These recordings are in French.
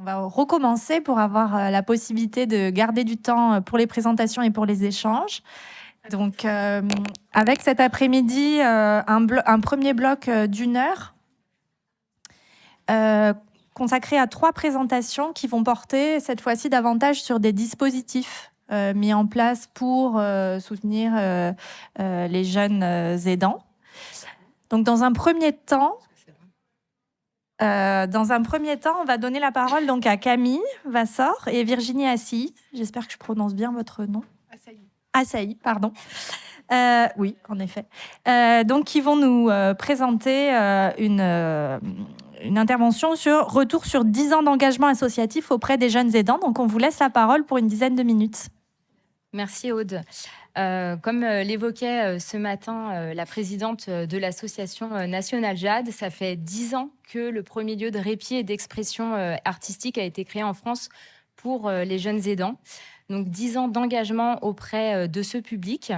On va recommencer pour avoir la possibilité de garder du temps pour les présentations et pour les échanges. Donc, avec cet après-midi, un premier bloc d'une heure consacré à 3 présentations qui vont porter cette fois-ci davantage sur des dispositifs mis en place pour soutenir les jeunes aidants. Donc, dans un premier temps, on va donner la parole donc à Camille Vassor et Virginie Assy. J'espère que je prononce bien votre nom. Assaï, pardon. Oui, en effet. Donc, qui vont nous présenter une intervention sur retour sur 10 ans d'engagement associatif auprès des jeunes aidants. Donc, on vous laisse la parole pour une dizaine de minutes. Merci Aude. Comme l'évoquait ce matin la présidente de l'association nationale JAD, ça fait 10 ans que le premier lieu de répit et d'expression artistique a été créé en France pour les jeunes aidants. Donc 10 ans d'engagement auprès de ce public.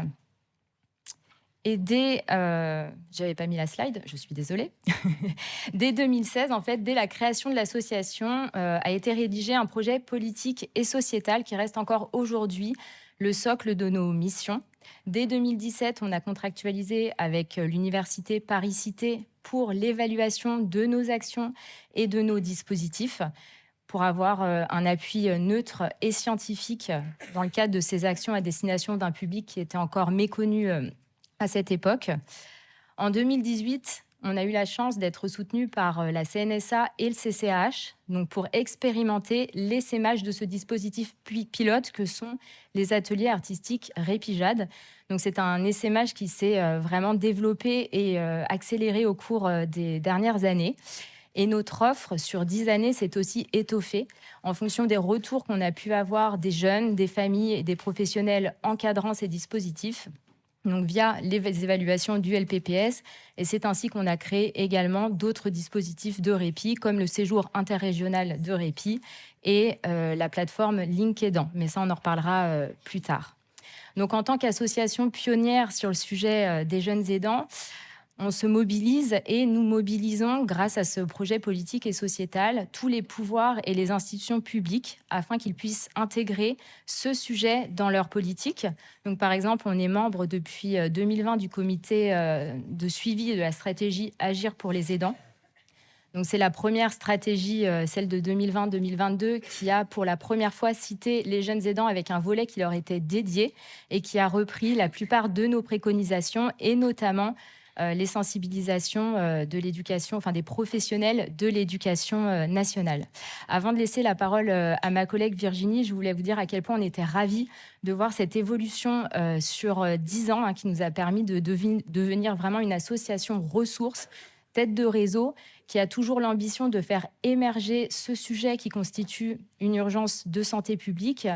Et j'avais pas mis la slide, je suis désolée. Dès 2016, en fait, dès la création de l'association, a été rédigé un projet politique et sociétal qui reste encore aujourd'hui le socle de nos missions. Dès 2017, on a contractualisé avec l'université Paris-Cité pour l'évaluation de nos actions et de nos dispositifs, pour avoir un appui neutre et scientifique dans le cadre de ces actions à destination d'un public qui était encore méconnu à cette époque. En 2018, on a eu la chance d'être soutenu par la CNSA et le CCAH, donc pour expérimenter l'essaimage de ce dispositif pilote que sont les ateliers artistiques Répijade. Donc c'est un essaimage qui s'est vraiment développé et accéléré au cours des dernières années. Et notre offre sur 10 années s'est aussi étoffée en fonction des retours qu'on a pu avoir des jeunes, des familles et des professionnels encadrant ces dispositifs, donc via les évaluations du LPPS. Et c'est ainsi qu'on a créé également d'autres dispositifs de répit, comme le séjour interrégional de répit et la plateforme LinkedIn. Mais ça, on en reparlera plus tard. Donc, en tant qu'association pionnière sur le sujet des jeunes aidants, on se mobilise et nous mobilisons, grâce à ce projet politique et sociétal, tous les pouvoirs et les institutions publiques afin qu'ils puissent intégrer ce sujet dans leur politique. Donc, par exemple, on est membre depuis 2020 du comité de suivi de la stratégie Agir pour les aidants. Donc, c'est la première stratégie, celle de 2020-2022, qui a pour la première fois cité les jeunes aidants avec un volet qui leur était dédié et qui a repris la plupart de nos préconisations et notamment les sensibilisations de l'éducation, enfin des professionnels de l'éducation nationale. Avant de laisser la parole à ma collègue Virginie, je voulais vous dire à quel point on était ravis de voir cette évolution sur 10 ans qui nous a permis de devenir vraiment une association ressource, tête de réseau, qui a toujours l'ambition de faire émerger ce sujet qui constitue une urgence de santé publique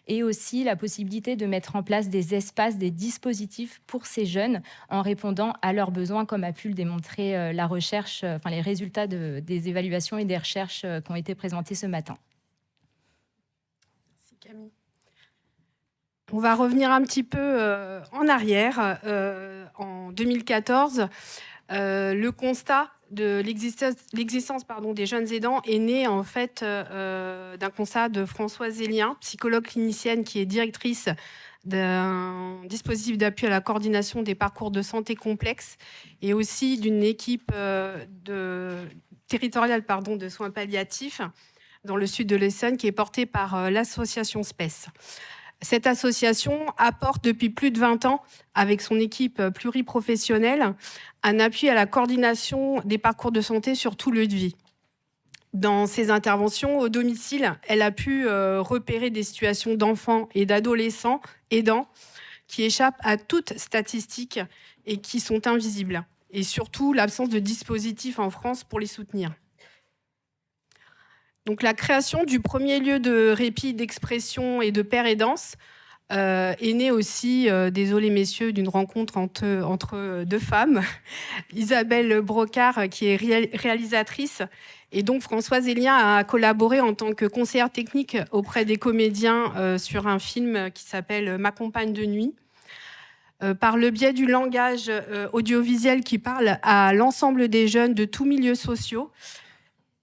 et aussi la possibilité de mettre en place des espaces, des dispositifs pour ces jeunes en répondant à leurs besoins, comme a pu le démontrer la recherche, enfin les résultats des évaluations et des recherches qui ont été présentés ce matin. Merci Camille. On va revenir un petit peu en arrière. En 2014, le constat de l'existence des jeunes aidants est né en fait d'un constat de Françoise Zélien, psychologue clinicienne qui est directrice d'un dispositif d'appui à la coordination des parcours de santé complexes et aussi d'une équipe territoriale de soins palliatifs dans le sud de l'Essonne qui est portée par l'association SPES. Cette association apporte depuis plus de 20 ans, avec son équipe pluriprofessionnelle, un appui à la coordination des parcours de santé sur tout lieu de vie. Dans ses interventions au domicile, elle a pu repérer des situations d'enfants et d'adolescents aidants qui échappent à toute statistique et qui sont invisibles. Et surtout, l'absence de dispositifs en France pour les soutenir. Donc, la création du premier lieu de répit, d'expression et de paire aidance est née aussi, désolé messieurs, d'une rencontre entre deux femmes. Isabelle Brocard, qui est réalisatrice, et donc Françoise Zélien a collaboré en tant que conseillère technique auprès des comédiens sur un film qui s'appelle « Ma compagne de nuit ». Par le biais du langage audiovisuel qui parle à l'ensemble des jeunes de tous milieux sociaux,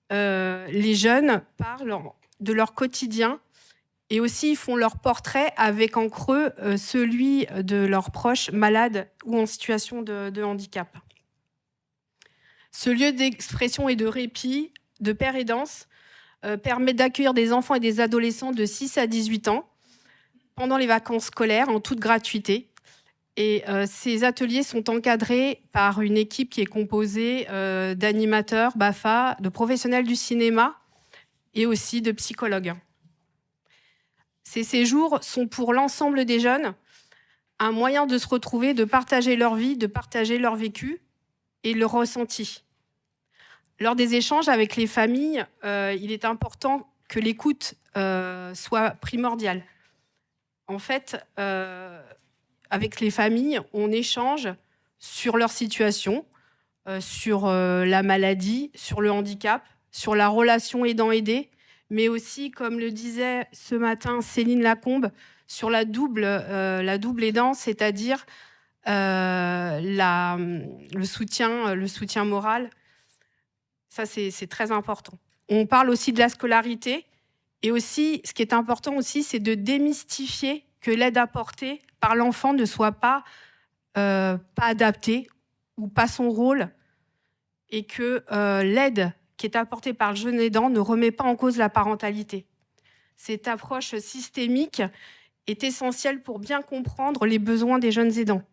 les jeunes parlent de leur quotidien et aussi ils font leur portrait avec en creux celui de leurs proches malades ou en situation de handicap. Ce lieu d'expression et de répit, de paix et danse, permet d'accueillir des enfants et des adolescents de 6 à 18 ans pendant les vacances scolaires en toute gratuité. Et ces ateliers sont encadrés par une équipe qui est composée d'animateurs, BAFA, de professionnels du cinéma et aussi de psychologues. Ces séjours sont pour l'ensemble des jeunes un moyen de se retrouver, de partager leur vie, de partager leur vécu et leur ressenti. Lors des échanges avec les familles, il est important que l'écoute soit primordiale. En fait, avec les familles, on échange sur leur situation, sur la maladie, sur le handicap, sur la relation aidant-aidé, mais aussi, comme le disait ce matin Céline Lacombe, sur la double aidance, c'est-à-dire le soutien moral. Ça, c'est très important. On parle aussi de la scolarité. Et aussi, ce qui est important aussi, c'est de démystifier que l'aide apportée par l'enfant ne soit pas adaptée ou pas son rôle, et que l'aide qui est apportée par le jeune aidant ne remet pas en cause la parentalité. Cette approche systémique est essentielle pour bien comprendre les besoins des jeunes aidants.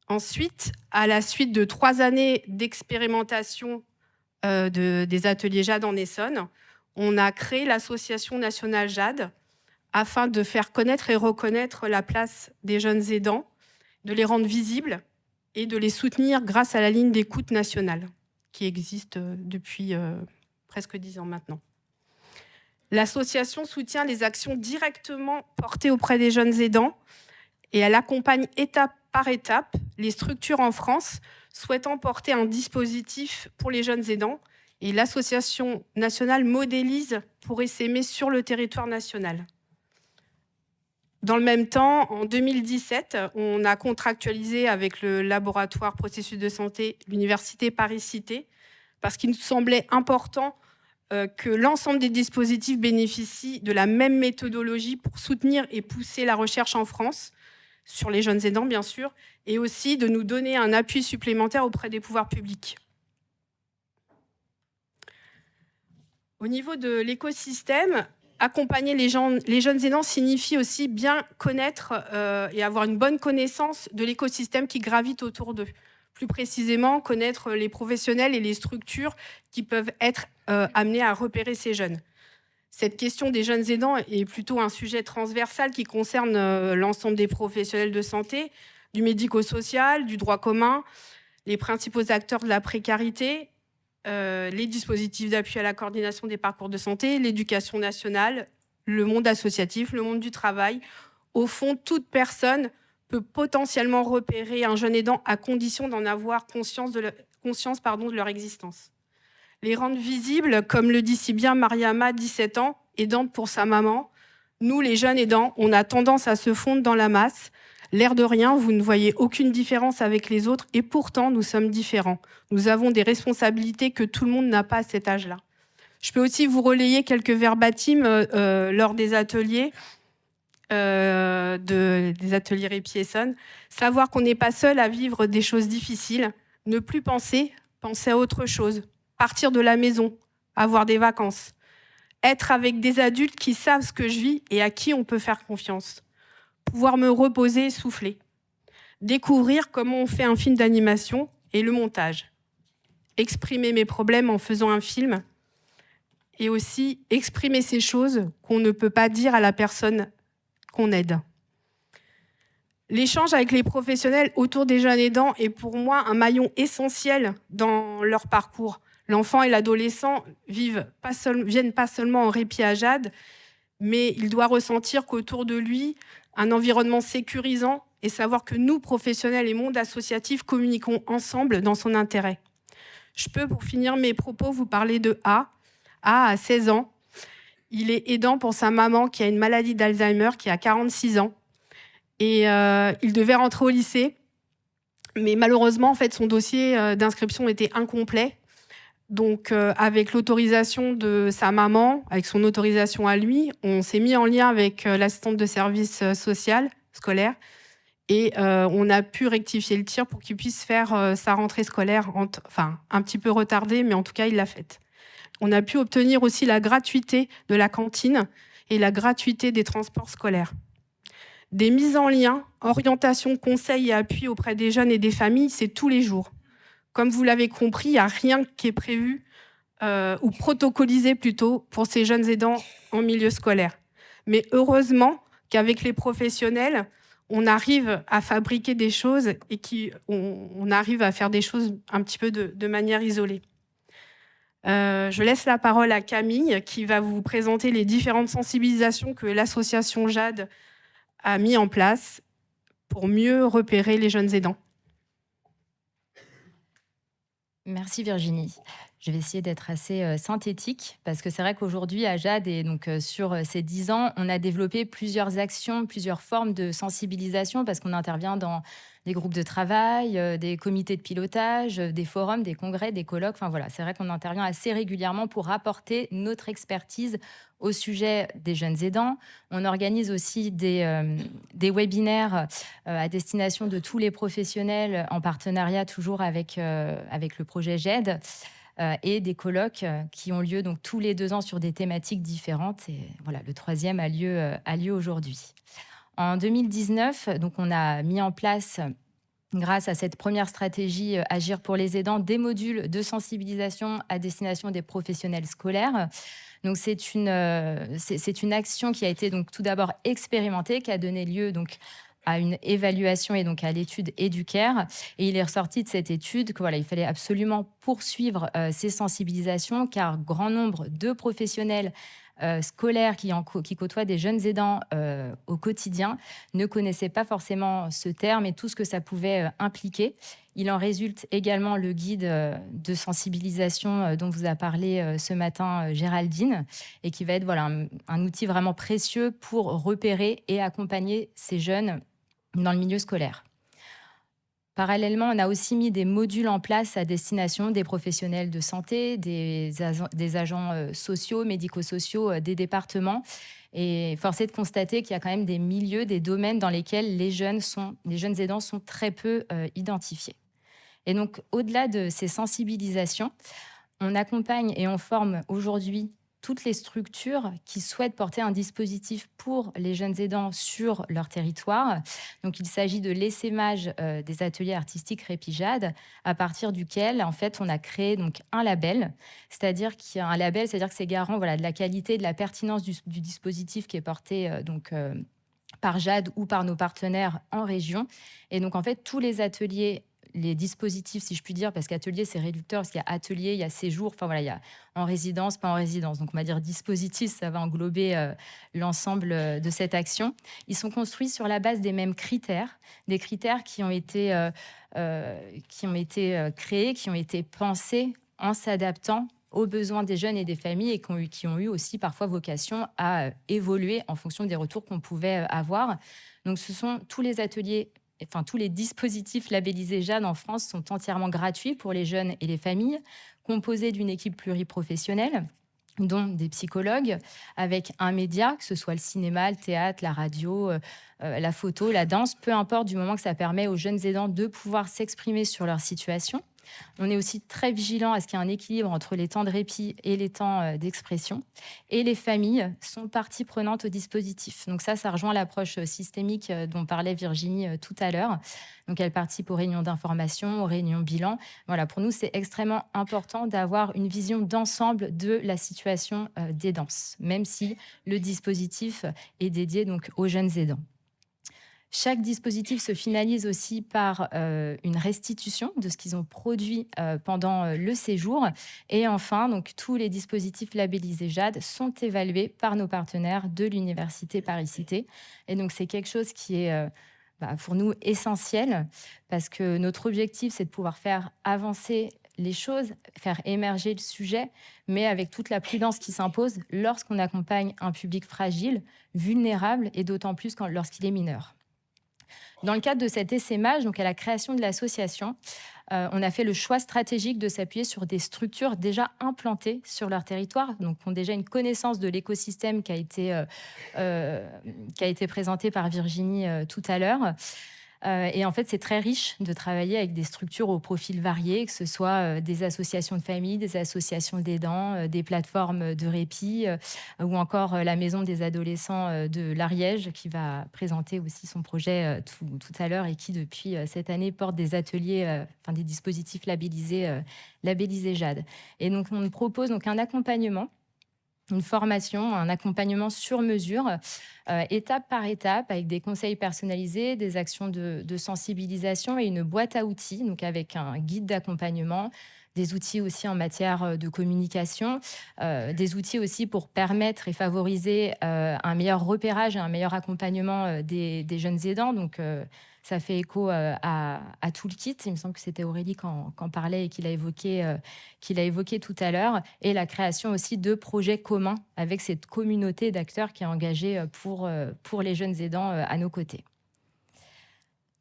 Ensuite, à la suite de 3 années d'expérimentation des ateliers JAD en Essonne, on a créé l'association nationale JAD afin de faire connaître et reconnaître la place des jeunes aidants, de les rendre visibles et de les soutenir grâce à la ligne d'écoute nationale qui existe depuis presque 10 ans maintenant. L'association soutient les actions directement portées auprès des jeunes aidants et elle accompagne étape par étape les structures en France souhaitant porter un dispositif pour les jeunes aidants. Et l'association nationale modélise pour essaimer sur le territoire national. Dans le même temps, en 2017, on a contractualisé avec le laboratoire processus de santé, l'université Paris-Cité, parce qu'il nous semblait important que l'ensemble des dispositifs bénéficient de la même méthodologie pour soutenir et pousser la recherche en France, sur les jeunes aidants bien sûr, et aussi de nous donner un appui supplémentaire auprès des pouvoirs publics. Au niveau de l'écosystème, accompagner les jeunes aidants signifie aussi bien connaître et avoir une bonne connaissance de l'écosystème qui gravite autour d'eux. Plus précisément, connaître les professionnels et les structures qui peuvent être amenés à repérer ces jeunes. Cette question des jeunes aidants est plutôt un sujet transversal qui concerne l'ensemble des professionnels de santé, du médico-social, du droit commun, les principaux acteurs de la précarité, les dispositifs d'appui à la coordination des parcours de santé, l'éducation nationale, le monde associatif, le monde du travail. Au fond, toute personne peut potentiellement repérer un jeune aidant à condition d'en avoir conscience de leur existence. Les rendre visibles, comme le dit si bien Mariama, 17 ans, aidante pour sa maman. Nous, les jeunes aidants, on a tendance à se fondre dans la masse. L'air de rien, vous ne voyez aucune différence avec les autres et pourtant, nous sommes différents. Nous avons des responsabilités que tout le monde n'a pas à cet âge-là. Je peux aussi vous relayer quelques verbatims lors des ateliers, des ateliers Répit Essonne. Savoir qu'on n'est pas seul à vivre des choses difficiles, ne plus penser à autre chose, partir de la maison, avoir des vacances, être avec des adultes qui savent ce que je vis et à qui on peut faire confiance. Pouvoir me reposer et souffler. Découvrir comment on fait un film d'animation et le montage. Exprimer mes problèmes en faisant un film et aussi exprimer ces choses qu'on ne peut pas dire à la personne qu'on aide. L'échange avec les professionnels autour des jeunes aidants est pour moi un maillon essentiel dans leur parcours. L'enfant et l'adolescent viennent pas seulement en répit à JAD, mais il doit ressentir qu'autour de lui, un environnement sécurisant et savoir que nous, professionnels et monde associatif, communiquons ensemble dans son intérêt. Je peux, pour finir mes propos, vous parler de A. A a 16 ans. Il est aidant pour sa maman qui a une maladie d'Alzheimer, qui a 46 ans. Et il devait rentrer au lycée. Mais malheureusement, en fait, son dossier d'inscription était incomplet. Donc, avec l'autorisation de sa maman, avec son autorisation à lui, on s'est mis en lien avec l'assistante de service social scolaire et on a pu rectifier le tir pour qu'il puisse faire sa rentrée scolaire, enfin un petit peu retardée, mais en tout cas, il l'a faite. On a pu obtenir aussi la gratuité de la cantine et la gratuité des transports scolaires. Des mises en lien, orientation, conseils et appui auprès des jeunes et des familles, c'est tous les jours. Comme vous l'avez compris, il n'y a rien qui est prévu ou protocolisé plutôt pour ces jeunes aidants en milieu scolaire. Mais heureusement qu'avec les professionnels, on arrive à fabriquer des choses et on arrive à faire des choses un petit peu de manière isolée. Je laisse la parole à Camille qui va vous présenter les différentes sensibilisations que l'association JAD a mis en place pour mieux repérer les jeunes aidants. Merci Virginie. Je vais essayer d'être assez synthétique parce que c'est vrai qu'aujourd'hui à JAD et donc sur ces 10 ans, on a développé plusieurs actions, plusieurs formes de sensibilisation parce qu'on intervient dans des groupes de travail, des comités de pilotage, des forums, des congrès, des colloques. Enfin voilà, c'est vrai qu'on intervient assez régulièrement pour apporter notre expertise au sujet des jeunes aidants. On organise aussi des webinaires à destination de tous les professionnels en partenariat toujours avec le projet JAD et des colloques qui ont lieu donc tous les 2 ans sur des thématiques différentes. Et voilà, le 3e a lieu aujourd'hui. En 2019, donc on a mis en place, grâce à cette première stratégie Agir pour les aidants, des modules de sensibilisation à destination des professionnels scolaires. Donc c'est une action qui a été donc tout d'abord expérimentée, qui a donné lieu donc à une évaluation et donc à l'étude Educare. Et il est ressorti de cette étude que voilà, il fallait absolument poursuivre ces sensibilisations car grand nombre de professionnels scolaires qui côtoient des jeunes aidants au quotidien ne connaissaient pas forcément ce terme et tout ce que ça pouvait impliquer. Il en résulte également le guide de sensibilisation dont vous a parlé ce matin Géraldine et qui va être voilà, un outil vraiment précieux pour repérer et accompagner ces jeunes dans le milieu scolaire. Parallèlement, on a aussi mis des modules en place à destination des professionnels de santé, des agents sociaux, médico-sociaux des départements. Et force est de constater qu'il y a quand même des milieux, des domaines dans lesquels les jeunes aidants sont très peu identifiés. Et donc, au-delà de ces sensibilisations, on accompagne et on forme aujourd'hui toutes les structures qui souhaitent porter un dispositif pour les jeunes aidants sur leur territoire. Donc, il s'agit de l'essaimage des ateliers artistiques Répit JAD, à partir duquel, en fait, on a créé donc un label, c'est-à-dire qu'il y a un label, c'est-à-dire que c'est garant voilà, de la qualité, de la pertinence du dispositif qui est porté par JAD ou par nos partenaires en région. Et donc, en fait, tous les ateliers, les dispositifs, si je puis dire, parce qu'atelier, c'est réducteur, parce qu'il y a atelier, il y a séjour, enfin voilà, il y a en résidence, pas en résidence. Donc, on va dire dispositif, ça va englober l'ensemble de cette action. Ils sont construits sur la base des mêmes critères, des critères qui ont été créés, qui ont été pensés en s'adaptant aux besoins des jeunes et des familles et qui ont eu aussi parfois vocation à évoluer en fonction des retours qu'on pouvait avoir. Donc, ce sont tous les ateliers, enfin tous les dispositifs labellisés JAD en France sont entièrement gratuits pour les jeunes et les familles, composés d'une équipe pluriprofessionnelle, dont des psychologues, avec un média, que ce soit le cinéma, le théâtre, la radio, la photo, la danse, peu importe, du moment que ça permet aux jeunes aidants de pouvoir s'exprimer sur leur situation. On est aussi très vigilant à ce qu'il y ait un équilibre entre les temps de répit et les temps d'expression. Et les familles sont partie prenante au dispositif. Donc ça rejoint l'approche systémique dont parlait Virginie tout à l'heure. Donc elle participe aux réunions d'information, aux réunions bilan. Voilà, pour nous, c'est extrêmement important d'avoir une vision d'ensemble de la situation d'aidance, même si le dispositif est dédié donc aux jeunes aidants. Chaque dispositif se finalise aussi par une restitution de ce qu'ils ont produit pendant le séjour. Et enfin, donc, tous les dispositifs labellisés JAD sont évalués par nos partenaires de l'Université Paris-Cité. Et donc, c'est quelque chose qui est pour nous essentiel parce que notre objectif, c'est de pouvoir faire avancer les choses, faire émerger le sujet, mais avec toute la prudence qui s'impose lorsqu'on accompagne un public fragile, vulnérable et d'autant plus lorsqu'il est mineur. Dans le cadre de cet essaimage, donc à la création de l'association, on a fait le choix stratégique de s'appuyer sur des structures déjà implantées sur leur territoire, donc ont déjà une connaissance de l'écosystème qui a été présenté par Virginie tout à l'heure. Et en fait, c'est très riche de travailler avec des structures au profil varié, que ce soit des associations de famille, des associations d'aidants, des plateformes de répit, ou encore la Maison des adolescents de l'Ariège, qui va présenter aussi son projet tout à l'heure et qui, depuis cette année, porte des ateliers, des dispositifs labellisés Jade. Et donc, on propose donc un accompagnement, une formation, un accompagnement sur mesure, étape par étape, avec des conseils personnalisés, des actions de sensibilisation et une boîte à outils, donc avec un guide d'accompagnement, des outils aussi en matière de communication, des outils aussi pour permettre et favoriser un meilleur repérage et un meilleur accompagnement des jeunes aidants. Donc, ça fait écho à tout le kit. Il me semble que c'était Aurélie qui en parlait et qu'il a évoqué tout à l'heure. Et la création aussi de projets communs avec cette communauté d'acteurs qui est engagée pour les jeunes aidants à nos côtés.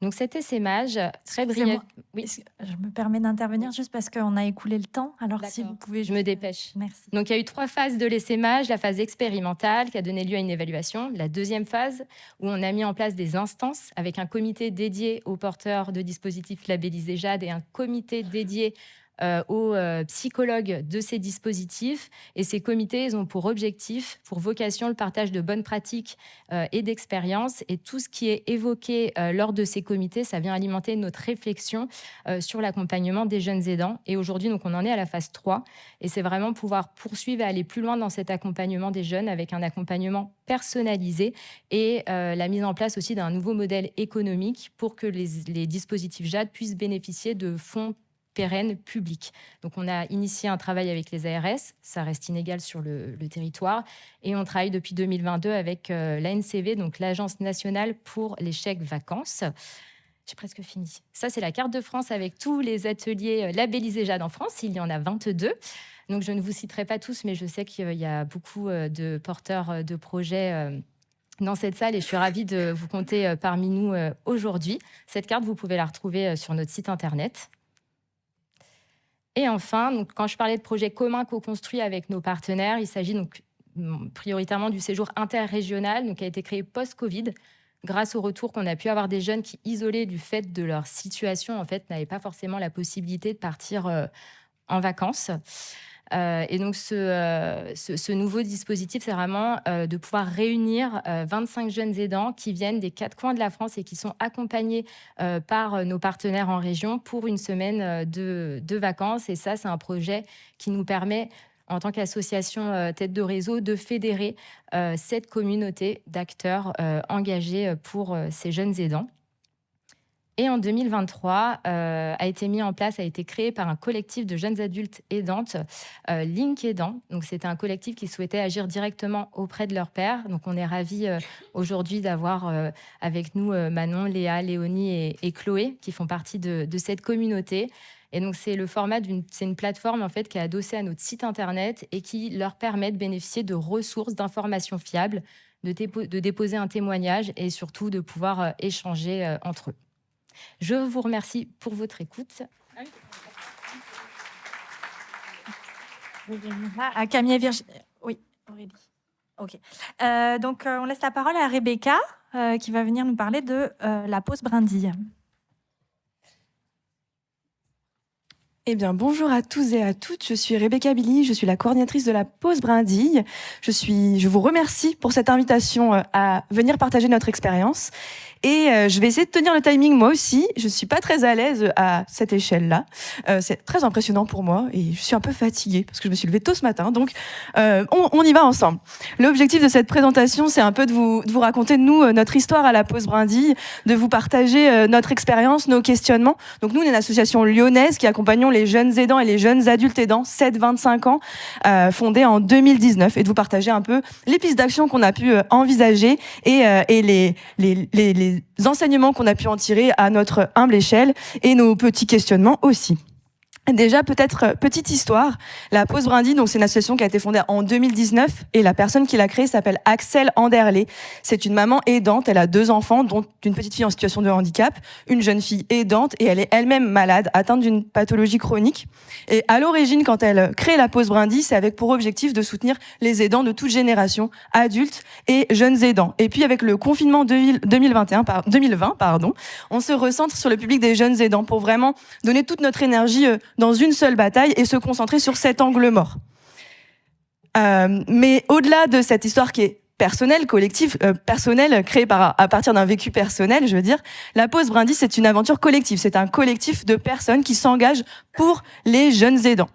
Donc cet essaimage, très brièvement... Oui. Je me permets d'intervenir juste parce qu'on a écoulé le temps. Alors si vous pouvez... Je me dépêche. Merci. Donc il y a eu 3 phases de l'essaimage. La phase expérimentale qui a donné lieu à une évaluation. La deuxième phase où on a mis en place des instances avec un comité dédié aux porteurs de dispositifs labellisés Jade et un comité dédié aux psychologues de ces dispositifs. Et ces comités, ils ont pour objectif, pour vocation, le partage de bonnes pratiques et d'expériences. Et tout ce qui est évoqué lors de ces comités, ça vient alimenter notre réflexion sur l'accompagnement des jeunes aidants. Et aujourd'hui, donc, on en est à la phase 3. Et c'est vraiment pouvoir poursuivre et aller plus loin dans cet accompagnement des jeunes avec un accompagnement personnalisé et la mise en place aussi d'un nouveau modèle économique pour que les dispositifs Jade puissent bénéficier de fonds pérennes publics. Donc, on a initié un travail avec les ARS, ça reste inégal sur le territoire, et on travaille depuis 2022 avec l'ANCV, donc l'Agence nationale pour les chèques vacances. J'ai presque fini. Ça, c'est la carte de France avec tous les ateliers labellisés Jade en France. Il y en a 22. Donc, je ne vous citerai pas tous, mais je sais qu'il y a beaucoup de porteurs de projets dans cette salle et je suis ravie de vous compter parmi nous aujourd'hui. Cette carte, vous pouvez la retrouver sur notre site internet. Et enfin, donc, quand je parlais de projets communs co-construits avec nos partenaires, il s'agit donc prioritairement du séjour interrégional, donc, qui a été créé post-Covid, grâce au retour qu'on a pu avoir des jeunes qui, isolés du fait de leur situation, en fait, n'avaient pas forcément la possibilité de partir en vacances. Et donc, ce nouveau dispositif, c'est vraiment de pouvoir réunir 25 jeunes aidants qui viennent des 4 coins de la France et qui sont accompagnés par nos partenaires en région pour une semaine de vacances. Et ça, c'est un projet qui nous permet, en tant qu'association tête de réseau, de fédérer cette communauté d'acteurs engagés pour ces jeunes aidants. Et en 2023, a été créé par un collectif de jeunes adultes aidantes, Link Aidant. Donc, c'était un collectif qui souhaitait agir directement auprès de leurs pairs. Donc, on est ravis aujourd'hui d'avoir avec nous Manon, Léa, Léonie et Chloé qui font partie de cette communauté. Et donc, c'est une plateforme en fait qui est adossée à notre site internet et qui leur permet de bénéficier de ressources, d'informations fiables, de déposer un témoignage et surtout de pouvoir échanger entre eux. Je vous remercie pour votre écoute. À Camille et Virginie. Oui, Aurélie. OK. Donc, on laisse la parole à Rebecca qui va venir nous parler de la pause brindille. Eh bien, bonjour à tous et à toutes. Je suis Rebecca Billy, je suis la coordinatrice de la pause brindille. Je vous remercie pour cette invitation à venir partager notre expérience. Et je vais essayer de tenir le timing moi aussi. Je suis pas très à l'aise à cette échelle-là. C'est très impressionnant pour moi et je suis un peu fatiguée parce que je me suis levée tôt ce matin. Donc, on y va ensemble. L'objectif de cette présentation, c'est un peu de vous raconter, nous, notre histoire à la pause brindille, de vous partager notre expérience, nos questionnements. Donc, nous, on est une association lyonnaise qui accompagnons les jeunes aidants et les jeunes adultes aidants, 7-25 ans, fondée en 2019, et de vous partager un peu les pistes d'action qu'on a pu envisager et les enseignements qu'on a pu en tirer à notre humble échelle et nos petits questionnements aussi. Déjà, peut-être petite histoire. La Pause Brindille, donc c'est une association qui a été fondée en 2019 et la personne qui l'a créée s'appelle Axel Anderlé. C'est une maman aidante. Elle a 2 enfants, dont une petite fille en situation de handicap, une jeune fille aidante et elle est elle-même malade, atteinte d'une pathologie chronique. Et à l'origine, quand elle crée la Pause Brindille, c'est avec pour objectif de soutenir les aidants de toute génération, adultes et jeunes aidants. Et puis avec le confinement 2020, on se recentre sur le public des jeunes aidants pour vraiment donner toute notre énergie dans une seule bataille et se concentrer sur cet angle mort. Mais au-delà de cette histoire qui est personnelle, collective, personnelle, créée à partir d'un vécu personnel, je veux dire, la Pause Brindille, c'est une aventure collective. C'est un collectif de personnes qui s'engagent pour les jeunes aidants.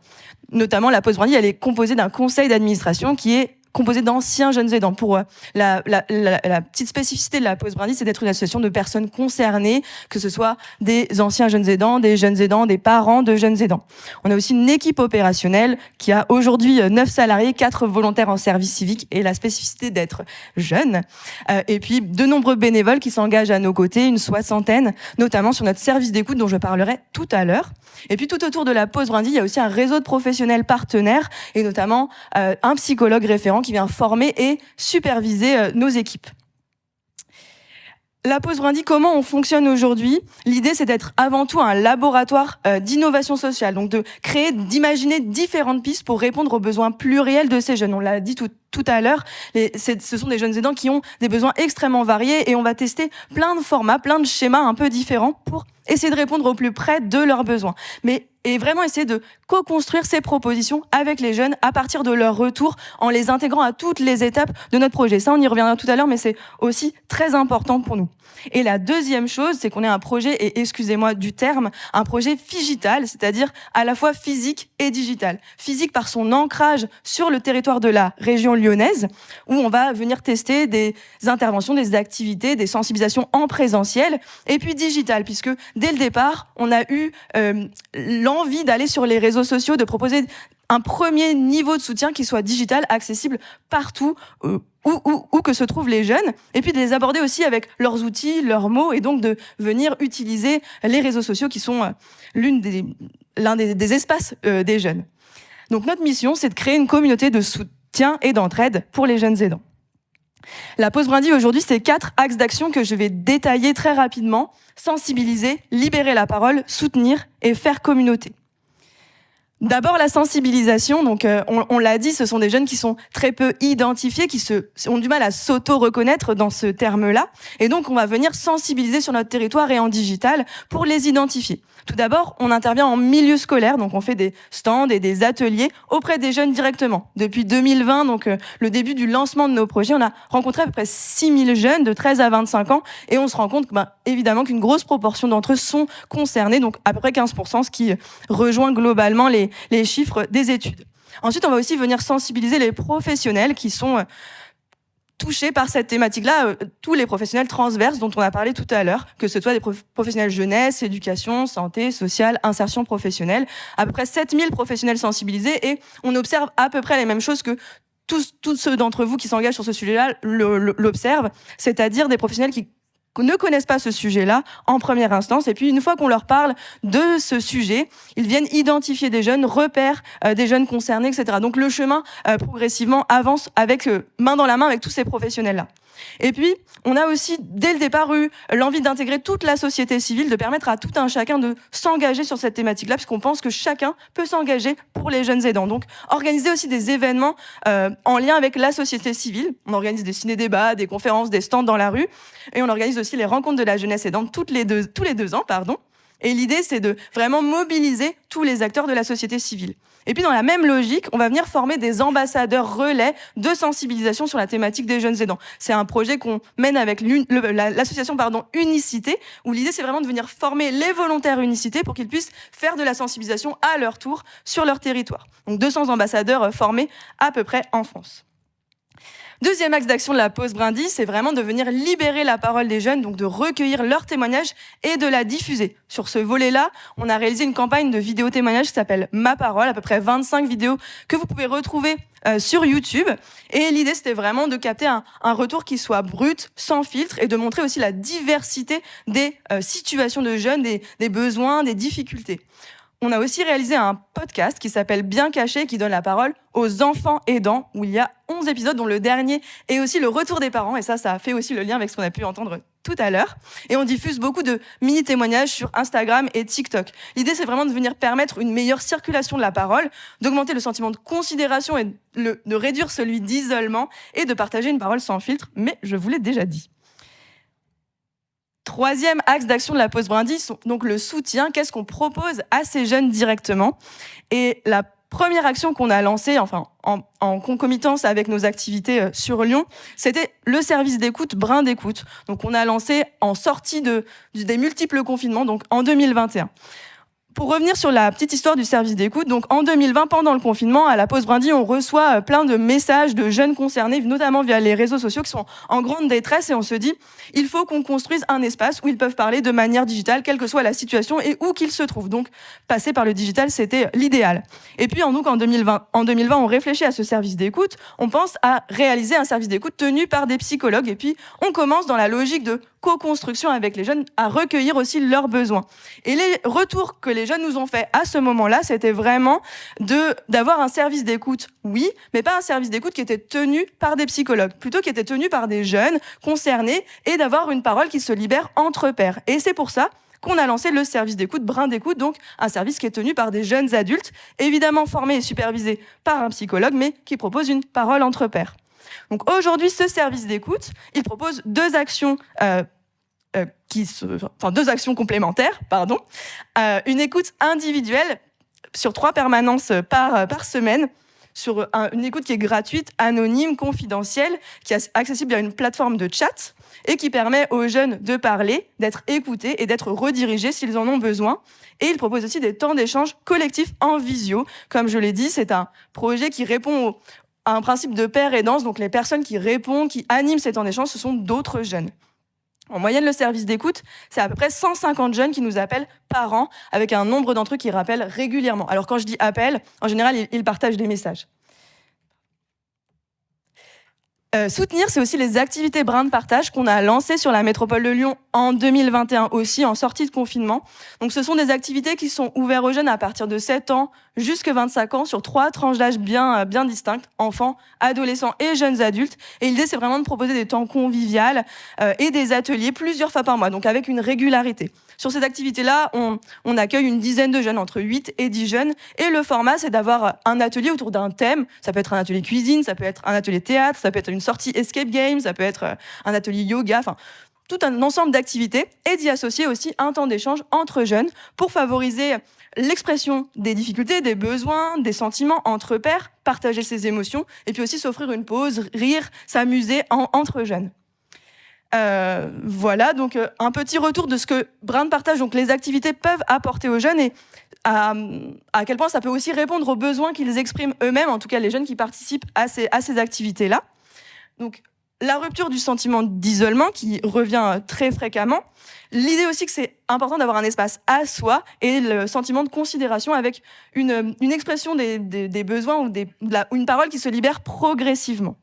Notamment, la Pause Brindille, elle est composée d'un conseil d'administration qui est composé d'anciens jeunes aidants. Pour la petite spécificité de la Pause Brindille, c'est d'être une association de personnes concernées, que ce soit des anciens jeunes aidants, des parents de jeunes aidants. On a aussi une équipe opérationnelle qui a aujourd'hui 9 salariés, 4 volontaires en service civique et la spécificité d'être jeune. Et puis de nombreux bénévoles qui s'engagent à nos côtés, une 60aine, notamment sur notre service d'écoute dont je parlerai tout à l'heure. Et puis tout autour de la Pause Brindille, il y a aussi un réseau de professionnels partenaires et notamment un psychologue référent qui vient former et superviser nos équipes. La Pause Brindille, comment on fonctionne aujourd'hui? L'idée, c'est d'être avant tout un laboratoire d'innovation sociale, donc d'imaginer différentes pistes pour répondre aux besoins pluriels de ces jeunes. On l'a dit tout à l'heure, ce sont des jeunes aidants qui ont des besoins extrêmement variés et on va tester plein de formats, plein de schémas un peu différents pour essayer de répondre au plus près de leurs besoins. Et vraiment essayer de co-construire ces propositions avec les jeunes à partir de leur retour en les intégrant à toutes les étapes de notre projet. Ça, on y reviendra tout à l'heure, mais c'est aussi très important pour nous. Et la deuxième chose, c'est qu'on est un projet, et excusez-moi du terme, un projet figital, c'est-à-dire à la fois physique et digital. Physique par son ancrage sur le territoire de la région lyonnaise, où on va venir tester des interventions, des activités, des sensibilisations en présentiel, et puis digital, puisque dès le départ, on a eu l'envie d'aller sur les réseaux sociaux, de proposer un premier niveau de soutien qui soit digital, accessible partout, où que se trouvent les jeunes, et puis de les aborder aussi avec leurs outils, leurs mots, et donc de venir utiliser les réseaux sociaux qui sont l'un des espaces des jeunes. Donc notre mission, c'est de créer une communauté de soutien et d'entraide pour les jeunes aidants. La Pause Brindille aujourd'hui, c'est 4 axes d'action que je vais détailler très rapidement. Sensibiliser, libérer la parole, soutenir et faire communauté. D'abord, la sensibilisation. Donc, on l'a dit, ce sont des jeunes qui sont très peu identifiés, qui ont du mal à s'auto-reconnaître dans ce terme-là. Et donc, on va venir sensibiliser sur notre territoire et en digital pour les identifier. Tout d'abord, on intervient en milieu scolaire. Donc, on fait des stands et des ateliers auprès des jeunes directement. Depuis 2020, donc le début du lancement de nos projets, on a rencontré à peu près 6000 jeunes de 13 à 25 ans. Et on se rend compte, évidemment, qu'une grosse proportion d'entre eux sont concernés. Donc, à peu près 15%, ce qui rejoint globalement les chiffres des études. Ensuite, on va aussi venir sensibiliser les professionnels qui sont touchés par cette thématique-là, tous les professionnels transverses dont on a parlé tout à l'heure, que ce soit des professionnels jeunesse, éducation, santé, sociale, insertion professionnelle. À peu près 7000 professionnels sensibilisés et on observe à peu près les mêmes choses que tous ceux d'entre vous qui s'engagent sur ce sujet-là l'observent, c'est-à-dire des professionnels qui ne connaissent pas ce sujet-là en première instance. Et puis, une fois qu'on leur parle de ce sujet, ils viennent identifier des jeunes, repèrent des jeunes concernés, etc. Donc, le chemin, progressivement, avance avec main dans la main avec tous ces professionnels-là. Et puis, on a aussi, dès le départ, eu l'envie d'intégrer toute la société civile, de permettre à tout un chacun de s'engager sur cette thématique-là, puisqu'on pense que chacun peut s'engager pour les jeunes aidants. Donc, organiser aussi des événements en lien avec la société civile. On organise des ciné-débats, des conférences, des stands dans la rue, et on organise aussi les rencontres de la jeunesse aidante tous les deux ans. Et l'idée, c'est de vraiment mobiliser tous les acteurs de la société civile. Et puis, dans la même logique, on va venir former des ambassadeurs relais de sensibilisation sur la thématique des jeunes aidants. C'est un projet qu'on mène avec l'association Unicité, où l'idée, c'est vraiment de venir former les volontaires Unicité pour qu'ils puissent faire de la sensibilisation à leur tour sur leur territoire. Donc, 200 ambassadeurs formés à peu près en France. Deuxième axe d'action de la Pause Brindille, c'est vraiment de venir libérer la parole des jeunes, donc de recueillir leurs témoignages et de la diffuser. Sur ce volet-là, on a réalisé une campagne de vidéo témoignages qui s'appelle Ma Parole, à peu près 25 vidéos que vous pouvez retrouver sur YouTube. Et l'idée, c'était vraiment de capter un retour qui soit brut, sans filtre, et de montrer aussi la diversité des situations de jeunes, des besoins, des difficultés. on a aussi réalisé un podcast qui s'appelle Bien caché, qui donne la parole aux enfants aidants, où il y a 11 épisodes, dont le dernier est aussi le retour des parents. Et ça a fait aussi le lien avec ce qu'on a pu entendre tout à l'heure. Et on diffuse beaucoup de mini-témoignages sur Instagram et TikTok. L'idée, c'est vraiment de venir permettre une meilleure circulation de la parole, d'augmenter le sentiment de considération et de réduire celui d'isolement et de partager une parole sans filtre. Mais je vous l'ai déjà dit. Troisième axe d'action de la pause brindille, donc le soutien. Qu'est-ce qu'on propose à ces jeunes directement? Et la première action qu'on a lancée, enfin en concomitance avec nos activités sur Lyon, c'était le service d'écoute Brin d'écoute. Donc on a lancé en sortie des multiples confinements, donc en 2021. Pour revenir sur la petite histoire du service d'écoute, donc en 2020, pendant le confinement, à la pause brindille, on reçoit plein de messages de jeunes concernés, notamment via les réseaux sociaux, qui sont en grande détresse, et on se dit, il faut qu'on construise un espace où ils peuvent parler de manière digitale, quelle que soit la situation et où qu'ils se trouvent. Donc, passer par le digital, c'était l'idéal. Et puis, en 2020, on réfléchit à ce service d'écoute, on pense à réaliser un service d'écoute tenu par des psychologues, et puis on commence dans la logique de co-construction avec les jeunes à recueillir aussi leurs besoins. Et les retours que les jeunes nous ont fait à ce moment-là, c'était vraiment d'avoir un service d'écoute, oui, mais pas un service d'écoute qui était tenu par des psychologues, plutôt qui était tenu par des jeunes concernés et d'avoir une parole qui se libère entre pairs. Et c'est pour ça qu'on a lancé le service d'écoute Brin d'écoute, donc un service qui est tenu par des jeunes adultes, évidemment formés et supervisés par un psychologue, mais qui propose une parole entre pairs. Donc aujourd'hui, ce service d'écoute, il propose deux actions deux actions complémentaires, pardon. Une écoute individuelle sur 3 permanences par semaine, sur une écoute qui est gratuite, anonyme, confidentielle, qui est accessible via une plateforme de chat et qui permet aux jeunes de parler, d'être écoutés et d'être redirigés s'ils en ont besoin. Et il propose aussi des temps d'échange collectifs en visio. Comme je l'ai dit, c'est un projet qui répond à un principe de pair et danse. Donc les personnes qui répondent, qui animent ces temps d'échange, ce sont d'autres jeunes. En moyenne, le service d'écoute, c'est à peu près 150 jeunes qui nous appellent par an, avec un nombre d'entre eux qui rappellent régulièrement. Alors quand je dis appel, en général, ils partagent des messages. Soutenir, c'est aussi les activités Brin de partage qu'on a lancées sur la métropole de Lyon en 2021 aussi, en sortie de confinement. Donc ce sont des activités qui sont ouvertes aux jeunes à partir de 7 ans jusqu'à 25 ans sur 3 tranches d'âge bien distinctes, enfants, adolescents et jeunes adultes. Et l'idée, c'est vraiment de proposer des temps conviviaux et des ateliers plusieurs fois par mois, donc avec une régularité. Sur cette activité-là, on accueille une dizaine de jeunes, entre 8 et 10 jeunes. Et le format, c'est d'avoir un atelier autour d'un thème. Ça peut être un atelier cuisine, ça peut être un atelier théâtre, ça peut être une sortie escape game, ça peut être un atelier yoga, enfin tout un ensemble d'activités, et d'y associer aussi un temps d'échange entre jeunes pour favoriser l'expression des difficultés, des besoins, des sentiments entre pairs, partager ses émotions, et puis aussi s'offrir une pause, rire, s'amuser entre jeunes. Voilà, donc un petit retour de ce que Brin de partage, donc les activités peuvent apporter aux jeunes et à quel point ça peut aussi répondre aux besoins qu'ils expriment eux-mêmes, en tout cas les jeunes qui participent à ces activités-là. Donc la rupture du sentiment d'isolement qui revient très fréquemment. L'idée aussi que c'est important d'avoir un espace à soi et le sentiment de considération avec une expression des besoins ou une parole qui se libère progressivement.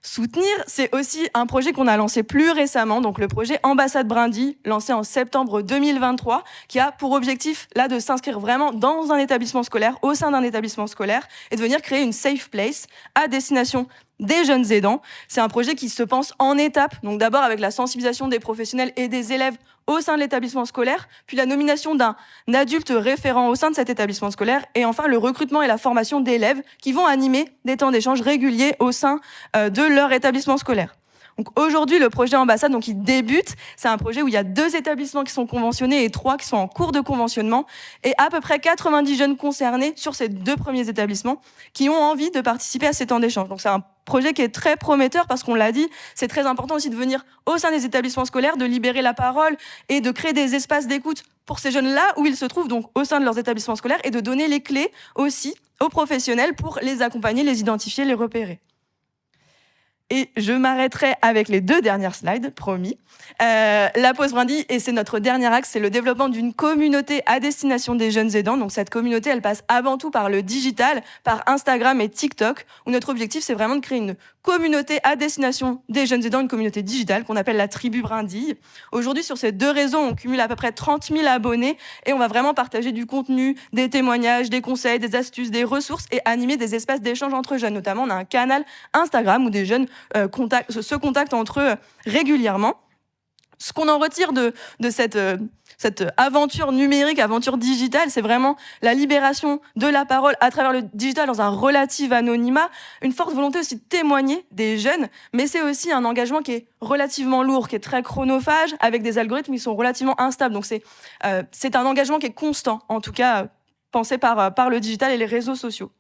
Soutenir, c'est aussi un projet qu'on a lancé plus récemment, donc le projet Ambassade Brindille, lancé en septembre 2023, qui a pour objectif là de s'inscrire vraiment dans un établissement scolaire, au sein d'un établissement scolaire, et de venir créer une safe place à destination des jeunes aidants. C'est un projet qui se pense en étapes, donc d'abord avec la sensibilisation des professionnels et des élèves au sein de l'établissement scolaire, puis la nomination d'un adulte référent au sein de cet établissement scolaire, et enfin le recrutement et la formation d'élèves qui vont animer des temps d'échange réguliers au sein de leur établissement scolaire. Donc aujourd'hui, le projet Ambassade, donc il débute. C'est un projet où il y a 2 établissements qui sont conventionnés et 3 qui sont en cours de conventionnement, et à peu près 90 jeunes concernés sur ces 2 premiers établissements qui ont envie de participer à ces temps d'échange. Donc c'est un projet qui est très prometteur parce qu'on l'a dit, c'est très important aussi de venir au sein des établissements scolaires, de libérer la parole et de créer des espaces d'écoute pour ces jeunes-là où ils se trouvent, donc au sein de leurs établissements scolaires, et de donner les clés aussi aux professionnels pour les accompagner, les identifier, les repérer. Et je m'arrêterai avec les 2 dernières slides, promis. La pause brindille, et c'est notre dernier axe, c'est le développement d'une communauté à destination des jeunes aidants. Donc cette communauté, elle passe avant tout par le digital, par Instagram et TikTok, où notre objectif, c'est vraiment de créer une communauté à destination des jeunes aidants, une communauté digitale qu'on appelle la Tribu Brindille. Aujourd'hui, sur ces 2 réseaux, on cumule à peu près 30 000 abonnés et on va vraiment partager du contenu, des témoignages, des conseils, des astuces, des ressources et animer des espaces d'échange entre jeunes. Notamment, on a un canal Instagram où des jeunes se contactent entre eux régulièrement. Ce qu'on en retire de cette aventure numérique, aventure digitale, c'est vraiment la libération de la parole à travers le digital dans un relatif anonymat, une forte volonté aussi de témoigner des jeunes, mais c'est aussi un engagement qui est relativement lourd, qui est très chronophage, avec des algorithmes qui sont relativement instables. Donc c'est un engagement qui est constant, en tout cas pensé par le digital et les réseaux sociaux.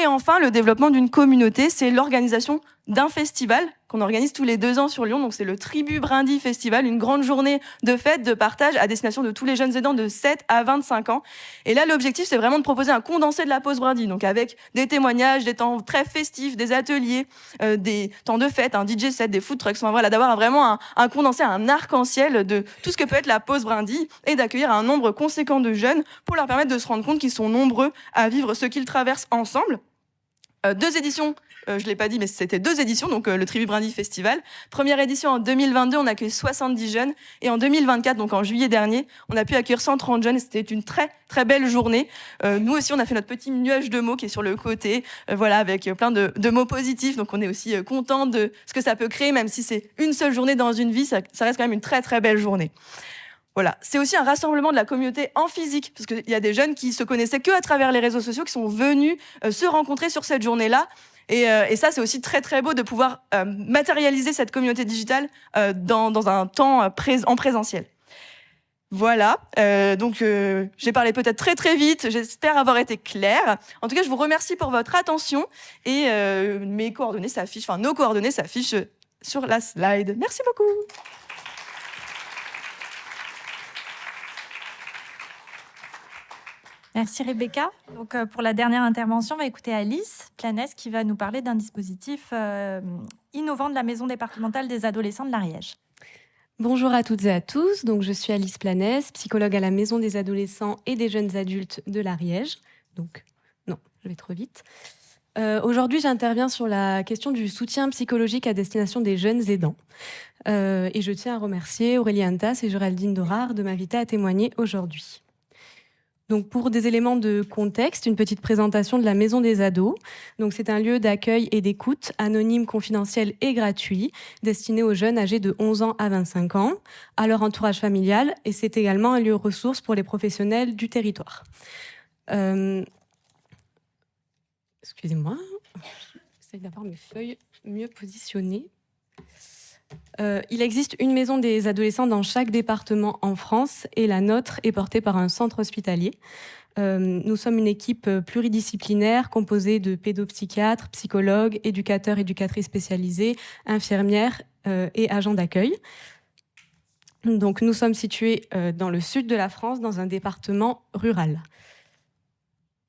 Et enfin, le développement d'une communauté, c'est l'organisation d'un festival qu'on organise tous les 2 ans sur Lyon. Donc, c'est le Tribu Brindille Festival, une grande journée de fête, de partage à destination de tous les jeunes aidants de 7 à 25 ans. Et là, l'objectif, c'est vraiment de proposer un condensé de la pause Brindille. Donc, avec des témoignages, des temps très festifs, des ateliers, des temps de fête, un DJ set, des food trucks. Enfin, voilà, d'avoir vraiment un condensé, un arc-en-ciel de tout ce que peut être la pause Brindille et d'accueillir un nombre conséquent de jeunes pour leur permettre de se rendre compte qu'ils sont nombreux à vivre ce qu'ils traversent ensemble. 2 éditions, je ne l'ai pas dit, mais c'était 2 éditions, donc le Tribu Brindille Festival. Première édition en 2022, on a accueilli 70 jeunes. Et en 2024, donc en juillet dernier, on a pu accueillir 130 jeunes. Et c'était une très, très belle journée. Nous aussi, on a fait notre petit nuage de mots qui est sur le côté, voilà, avec plein de mots positifs. Donc on est aussi content de ce que ça peut créer, même si c'est une seule journée dans une vie, ça reste quand même une très, très belle journée. Voilà, c'est aussi un rassemblement de la communauté en physique, parce qu'il y a des jeunes qui se connaissaient que à travers les réseaux sociaux, qui sont venus se rencontrer sur cette journée-là. Et ça, c'est aussi très très beau de pouvoir matérialiser cette communauté digitale dans un temps en présentiel. Voilà, donc j'ai parlé peut-être très très vite, j'espère avoir été claire. En tout cas, je vous remercie pour votre attention et nos coordonnées s'affichent sur la slide. Merci beaucoup. Merci Rebecca. Donc, pour la dernière intervention, on va écouter Alice Planès qui va nous parler d'un dispositif innovant de la Maison départementale des adolescents de l'Ariège. Bonjour à toutes et à tous. Donc, je suis Alice Planès, psychologue à la Maison des adolescents et des jeunes adultes de l'Ariège. Donc, non, je vais trop vite. Aujourd'hui, j'interviens sur la question du soutien psychologique à destination des jeunes aidants. Et je tiens à remercier Aurélie Antas et Géraldine Dorard de m'inviter à témoigner aujourd'hui. Donc, pour des éléments de contexte, une petite présentation de la Maison des ados. Donc, c'est un lieu d'accueil et d'écoute anonyme, confidentiel et gratuit, destiné aux jeunes âgés de 11 ans à 25 ans, à leur entourage familial, et c'est également un lieu ressource pour les professionnels du territoire. Excusez-moi, j'essaie d'avoir mes feuilles mieux positionnées. Il existe une maison des adolescents dans chaque département en France et la nôtre est portée par un centre hospitalier. Nous sommes une équipe pluridisciplinaire composée de pédopsychiatres, psychologues, éducateurs, éducatrices spécialisées, infirmières et agents d'accueil. Donc, nous sommes situés dans le sud de la France, dans un département rural.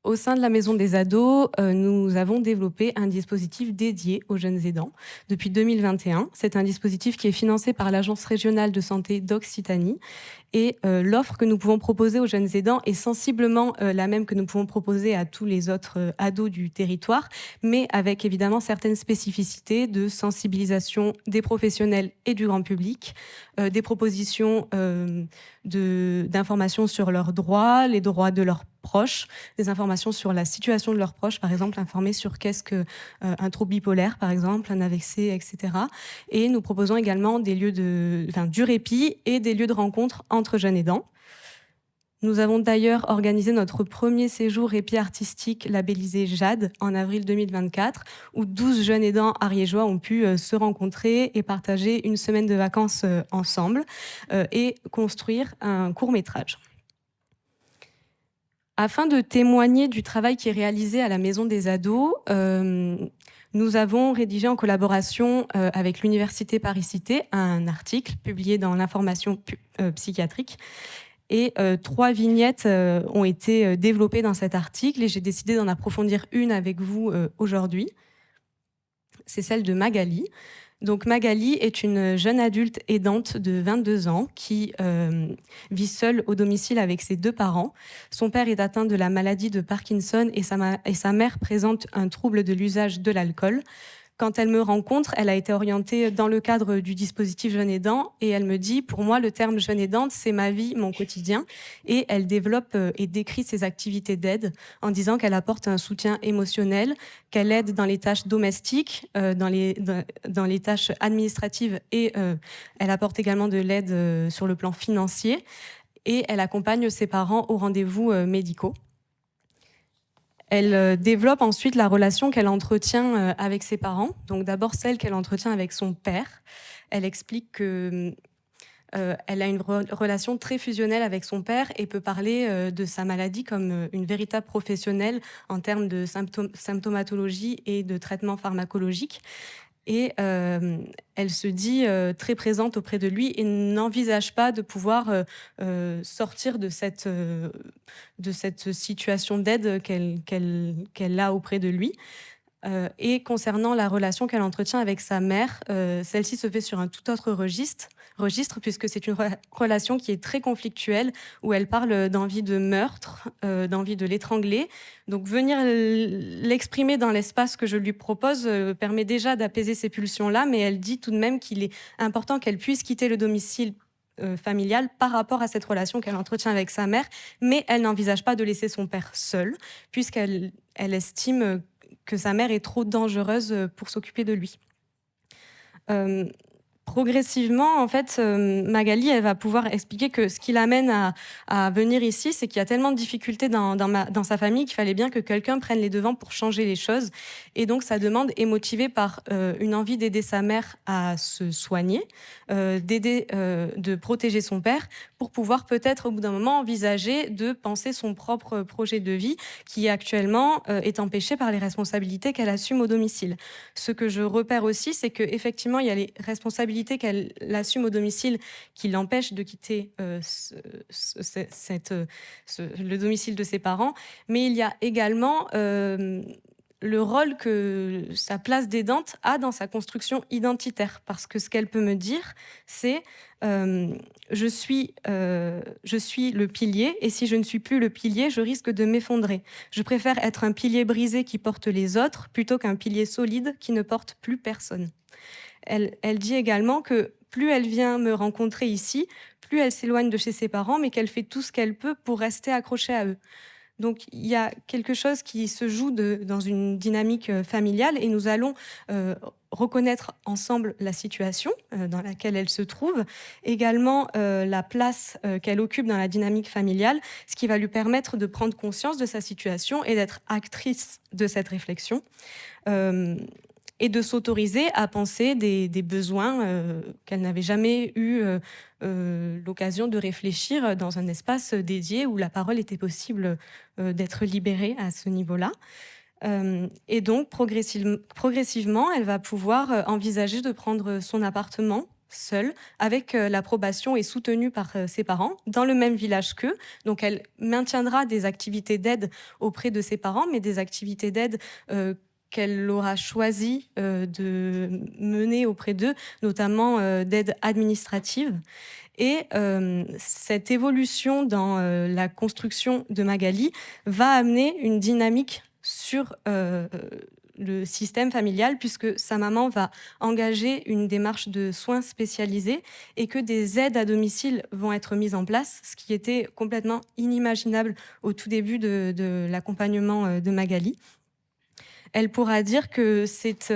Au sein de la Maison des ados, nous avons développé un dispositif dédié aux jeunes aidants depuis 2021. C'est un dispositif qui est financé par l'Agence régionale de santé d'Occitanie. Et l'offre que nous pouvons proposer aux jeunes aidants est sensiblement la même que nous pouvons proposer à tous les autres ados du territoire, mais avec évidemment certaines spécificités de sensibilisation des professionnels et du grand public, des propositions d'informations sur leurs droits, les droits de leurs proches, des informations sur la situation de leurs proches, par exemple, informer sur qu'est-ce qu'un trouble bipolaire, par exemple, un AVC, etc. Et nous proposons également des lieux du répit et des lieux de rencontre entre jeunes aidants. Nous avons d'ailleurs organisé notre premier séjour répit artistique labellisé JAD en avril 2024, où 12 jeunes aidants ariégeois ont pu se rencontrer et partager une semaine de vacances ensemble et construire un court-métrage. Afin de témoigner du travail qui est réalisé à la Maison des ados, nous avons rédigé en collaboration avec l'Université Paris-Cité un article publié dans l'information psychiatrique. Et 3 vignettes ont été développées dans cet article et j'ai décidé d'en approfondir une avec vous aujourd'hui. C'est celle de Magali. Donc Magali est une jeune adulte aidante de 22 ans qui vit seule au domicile avec ses 2 parents. Son père est atteint de la maladie de Parkinson et sa mère présente un trouble de l'usage de l'alcool. quand elle me rencontre, elle a été orientée dans le cadre du dispositif Jeune Aidant et elle me dit, pour moi, le terme jeune aidante, c'est ma vie, mon quotidien. Et elle développe et décrit ses activités d'aide en disant qu'elle apporte un soutien émotionnel, qu'elle aide dans les tâches domestiques, dans les tâches administratives et elle apporte également de l'aide sur le plan financier et elle accompagne ses parents aux rendez-vous médicaux. Elle développe ensuite la relation qu'elle entretient avec ses parents. Donc d'abord celle qu'elle entretient avec son père. Elle explique que elle a une relation très fusionnelle avec son père et peut parler de sa maladie comme une véritable professionnelle en termes de symptomatologie et de traitement pharmacologique. Et elle se dit très présente auprès de lui et n'envisage pas de pouvoir sortir de cette situation d'aide qu'elle a auprès de lui. Et concernant la relation qu'elle entretient avec sa mère, celle-ci se fait sur un tout autre registre puisque c'est une relation qui est très conflictuelle, où elle parle d'envie de meurtre, d'envie de l'étrangler. Donc venir l'exprimer dans l'espace que je lui propose permet déjà d'apaiser ces pulsions-là, mais elle dit tout de même qu'il est important qu'elle puisse quitter le domicile familial par rapport à cette relation qu'elle entretient avec sa mère, mais elle n'envisage pas de laisser son père seul, puisqu'elle estime que sa mère est trop dangereuse pour s'occuper de lui. Progressivement, en fait, Magali, elle va pouvoir expliquer que ce qui l'amène à venir ici, c'est qu'il y a tellement de difficultés dans sa famille qu'il fallait bien que quelqu'un prenne les devants pour changer les choses. Et donc, sa demande est motivée par une envie d'aider sa mère à se soigner, de protéger son père, pour pouvoir peut-être, au bout d'un moment, envisager de penser son propre projet de vie, qui actuellement est empêché par les responsabilités qu'elle assume au domicile. Ce que je repère aussi, c'est qu'effectivement, il y a les responsabilités qu'elle assume au domicile qui l'empêchent de quitter le domicile de ses parents, mais il y a également le rôle que sa place d'aidante a dans sa construction identitaire. Parce que ce qu'elle peut me dire, c'est je suis le pilier, et si je ne suis plus le pilier, je risque de m'effondrer. Je préfère être un pilier brisé qui porte les autres plutôt qu'un pilier solide qui ne porte plus personne. Elle dit également que plus elle vient me rencontrer ici, plus elle s'éloigne de chez ses parents, mais qu'elle fait tout ce qu'elle peut pour rester accrochée à eux. Donc il y a quelque chose qui se joue dans une dynamique familiale et nous allons reconnaître ensemble la situation dans laquelle elle se trouve, également la place qu'elle occupe dans la dynamique familiale, ce qui va lui permettre de prendre conscience de sa situation et d'être actrice de cette réflexion. Et de s'autoriser à penser des besoins qu'elle n'avait jamais eu l'occasion de réfléchir dans un espace dédié où la parole était possible d'être libérée à ce niveau-là. Et donc, progressivement, elle va pouvoir envisager de prendre son appartement seule, avec l'approbation et soutenue par ses parents, dans le même village qu'eux. Donc, elle maintiendra des activités d'aide auprès de ses parents, mais des activités d'aide qu'elle aura choisi de mener auprès d'eux, notamment d'aide administrative. Et cette évolution dans la construction de Magali va amener une dynamique sur le système familial, puisque sa maman va engager une démarche de soins spécialisés et que des aides à domicile vont être mises en place, ce qui était complètement inimaginable au tout début de l'accompagnement de Magali. Elle pourra dire que cette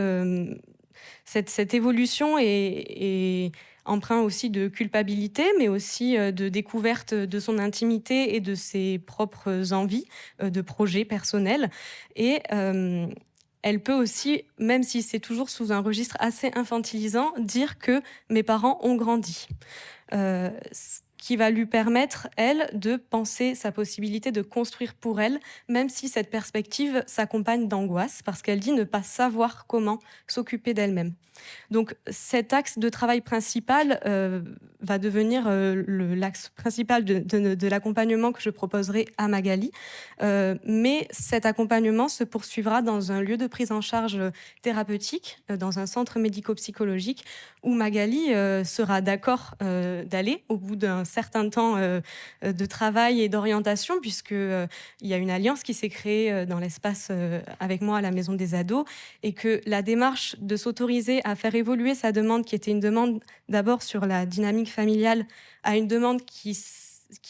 évolution est empreinte aussi de culpabilité, mais aussi de découverte de son intimité et de ses propres envies de projets personnels. Et elle peut aussi, même si c'est toujours sous un registre assez infantilisant, dire que mes parents ont grandi. Qui va lui permettre, elle, de penser sa possibilité de construire pour elle, même si cette perspective s'accompagne d'angoisse, parce qu'elle dit ne pas savoir comment s'occuper d'elle-même. Donc cet axe de travail principal va devenir l'axe principal de l'accompagnement que je proposerai à Magali. Mais cet accompagnement se poursuivra dans un lieu de prise en charge thérapeutique, dans un centre médico-psychologique, où Magali sera d'accord d'aller au bout d'un certain temps de travail et d'orientation, puisqu'il y a une alliance qui s'est créée dans l'espace avec moi à la Maison des Ados, et que la démarche de s'autoriser à faire évoluer sa demande, qui était une demande d'abord sur la dynamique familiale, à une demande qui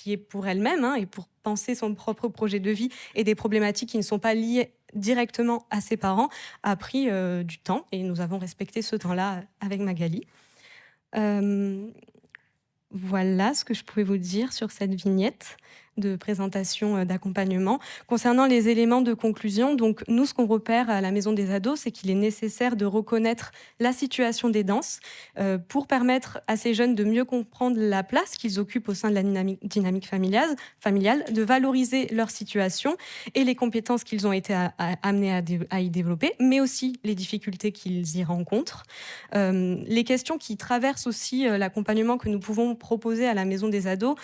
est pour elle-même, hein, et pour penser son propre projet de vie et des problématiques qui ne sont pas liées directement à ses parents, a pris du temps, et nous avons respecté ce temps-là avec Magali. Voilà ce que je pouvais vous dire sur cette vignette de présentation d'accompagnement. Concernant les éléments de conclusion, donc nous, ce qu'on repère à la Maison des Ados, c'est qu'il est nécessaire de reconnaître la situation des danses pour permettre à ces jeunes de mieux comprendre la place qu'ils occupent au sein de la dynamique familiale, de valoriser leur situation et les compétences qu'ils ont été amenés à y développer, mais aussi les difficultés qu'ils y rencontrent. Les questions qui traversent aussi l'accompagnement que nous pouvons proposer à la Maison des Ados,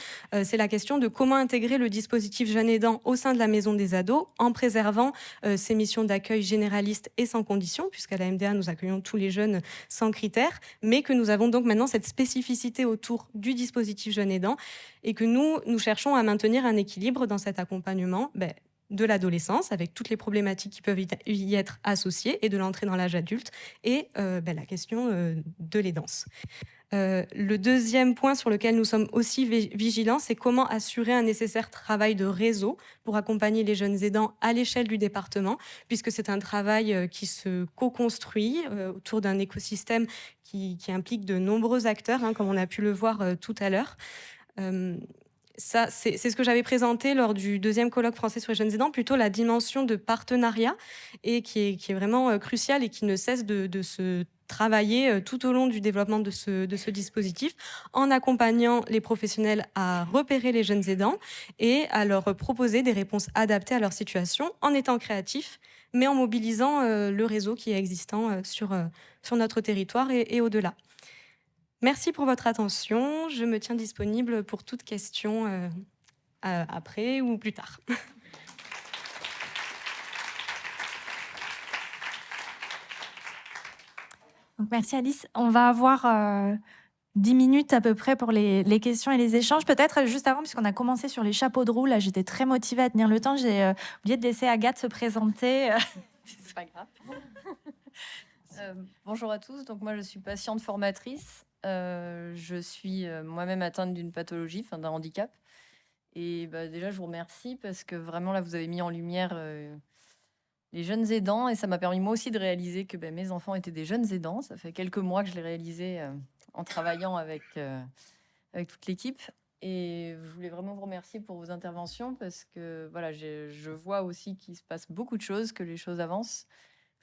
c'est la question de comment intégrer le dispositif Jeunes Aidants au sein de la Maison des Ados en préservant ses missions d'accueil généralistes et sans condition, puisqu'à la MDA, nous accueillons tous les jeunes sans critères, mais que nous avons donc maintenant cette spécificité autour du dispositif Jeunes Aidants et que nous cherchons à maintenir un équilibre dans cet accompagnement de l'adolescence, avec toutes les problématiques qui peuvent y être associées, et de l'entrée dans l'âge adulte, et la question de l'aidance. Le deuxième point sur lequel nous sommes aussi vigilants, c'est comment assurer un nécessaire travail de réseau pour accompagner les jeunes aidants à l'échelle du département, puisque c'est un travail qui se co-construit autour d'un écosystème qui implique de nombreux acteurs, hein, comme on a pu le voir tout à l'heure. Ça, c'est ce que j'avais présenté lors du deuxième colloque français sur les jeunes aidants, plutôt la dimension de partenariat, et qui est vraiment cruciale et qui ne cesse de se travailler tout au long du développement de ce dispositif, en accompagnant les professionnels à repérer les jeunes aidants et à leur proposer des réponses adaptées à leur situation, en étant créatifs, mais en mobilisant le réseau qui est existant sur notre territoire et au-delà. Merci pour votre attention. Je me tiens disponible pour toute question après ou plus tard. Donc, merci Alice. On va avoir 10 minutes à peu près pour les questions et les échanges. Peut-être juste avant, puisqu'on a commencé sur les chapeaux de roue, là j'étais très motivée à tenir le temps. J'ai oublié de laisser Agathe se présenter. C'est pas grave. Bonjour à tous. Donc moi je suis patiente formatrice. Je suis moi-même atteinte d'une pathologie, d'un handicap. Et déjà je vous remercie parce que vraiment là vous avez mis en lumière les jeunes aidants, et ça m'a permis moi aussi de réaliser que mes enfants étaient des jeunes aidants. Ça fait quelques mois que je l'ai réalisé en travaillant avec toute l'équipe. Et je voulais vraiment vous remercier pour vos interventions parce que voilà, je vois aussi qu'il se passe beaucoup de choses, que les choses avancent.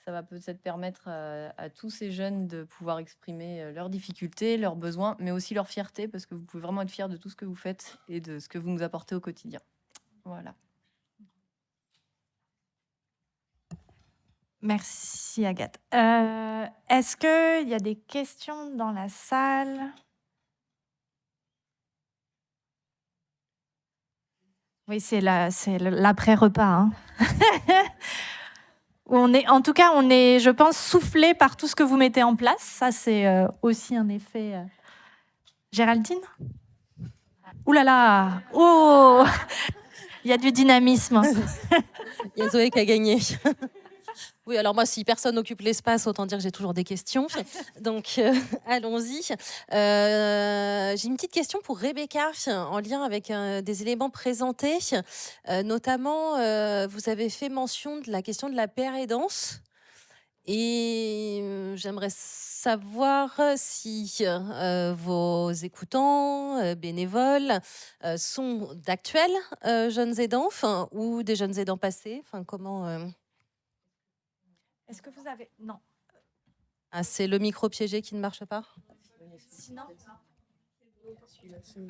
Ça va peut-être permettre à tous ces jeunes de pouvoir exprimer leurs difficultés, leurs besoins, mais aussi leur fierté, parce que vous pouvez vraiment être fiers de tout ce que vous faites et de ce que vous nous apportez au quotidien. Voilà. Merci Agathe. Est-ce qu'il y a des questions dans la salle ? Oui, c'est l'après-repas. Hein. En tout cas, on est, je pense, soufflé par tout ce que vous mettez en place. Ça, c'est aussi un effet. Géraldine ? Ouh là là ! Oh ! Il y a du dynamisme. Il y a Zoé qui a gagné. Oui, alors moi, si personne n'occupe l'espace, autant dire que j'ai toujours des questions. Donc, allons-y. J'ai une petite question pour Rebecca, en lien avec des éléments présentés. Notamment, vous avez fait mention de la question de la pérédance. Et j'aimerais savoir si vos écoutants, bénévoles, sont d'actuels jeunes aidants, ou des jeunes aidants passés. Comment... Est-ce que vous avez... Non. Ah, c'est le micro piégé qui ne marche pas? Sinon...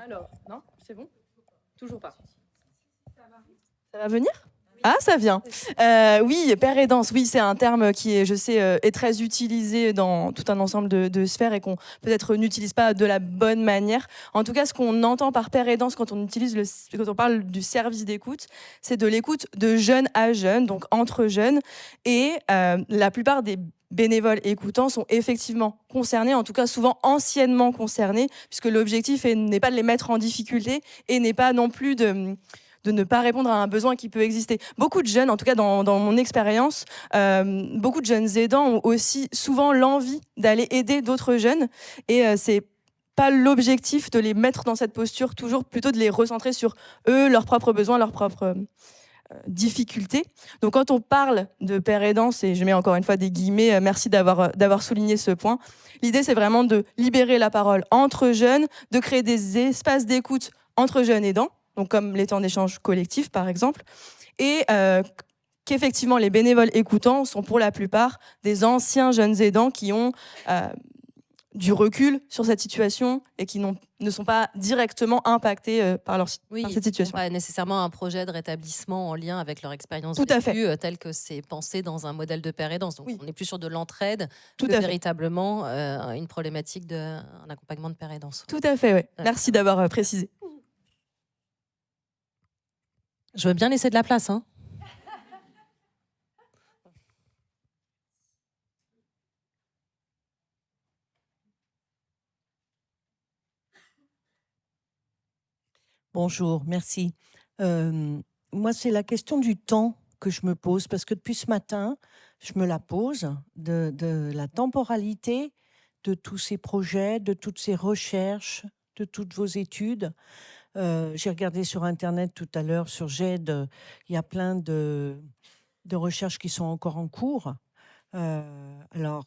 Alors, non, c'est bon? Toujours pas. Ça va venir? Ah, ça vient. Oui, pérédance, oui, c'est un terme qui est, je sais, est très utilisé dans tout un ensemble de sphères et qu'on peut-être n'utilise pas de la bonne manière. En tout cas, ce qu'on entend par pérédance quand on parle du service d'écoute, c'est de l'écoute de jeune à jeune, donc entre jeunes. Et la plupart des bénévoles écoutants sont effectivement concernés, en tout cas souvent anciennement concernés, puisque l'objectif n'est pas de les mettre en difficulté et n'est pas non plus de ne pas répondre à un besoin qui peut exister. Beaucoup de jeunes, en tout cas dans mon expérience, beaucoup de jeunes aidants ont aussi souvent l'envie d'aller aider d'autres jeunes, et c'est pas l'objectif de les mettre dans cette posture, toujours plutôt de les recentrer sur eux, leurs propres besoins, leurs propres difficultés. Donc quand on parle de père aidant, et je mets encore une fois des guillemets, merci d'avoir souligné ce point, l'idée c'est vraiment de libérer la parole entre jeunes, de créer des espaces d'écoute entre jeunes aidants, donc comme les temps d'échange collectifs par exemple, et qu'effectivement les bénévoles écoutants sont pour la plupart des anciens jeunes aidants qui ont du recul sur cette situation et qui ne sont pas directement impactés par cette situation. Pas nécessairement un projet de rétablissement en lien avec leur expérience vécue, tel que c'est pensé dans un modèle de père aidant. Donc on est plus sur de l'entraide que véritablement une problématique d'un accompagnement de père aidant. Tout à fait, oui. Merci d'avoir précisé. Je veux bien laisser de la place, hein. Bonjour, merci. Moi, c'est la question du temps que je me pose, parce que depuis ce matin, je me la pose, de la temporalité de tous ces projets, de toutes ces recherches, de toutes vos études. J'ai regardé sur Internet tout à l'heure, sur GED, il y a plein de recherches qui sont encore en cours. Alors,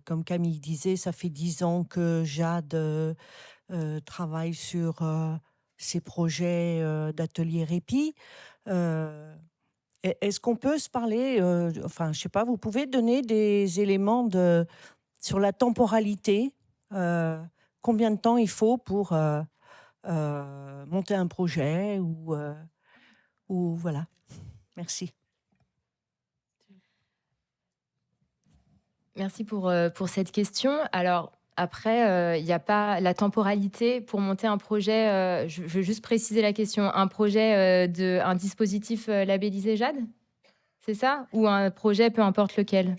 comme Camille disait, ça fait 10 ans que Jade travaille sur ces projets d'atelier répit. Est-ce qu'on peut se parler, enfin, je sais pas, vous pouvez donner des éléments sur la temporalité, combien de temps il faut pour monter un projet ou voilà. Merci. Merci pour cette question. Alors, après, il n'y a pas la temporalité pour monter un projet. Je veux juste préciser la question. Un projet un dispositif labellisé Jade, c'est ça? Ou un projet, peu importe lequel?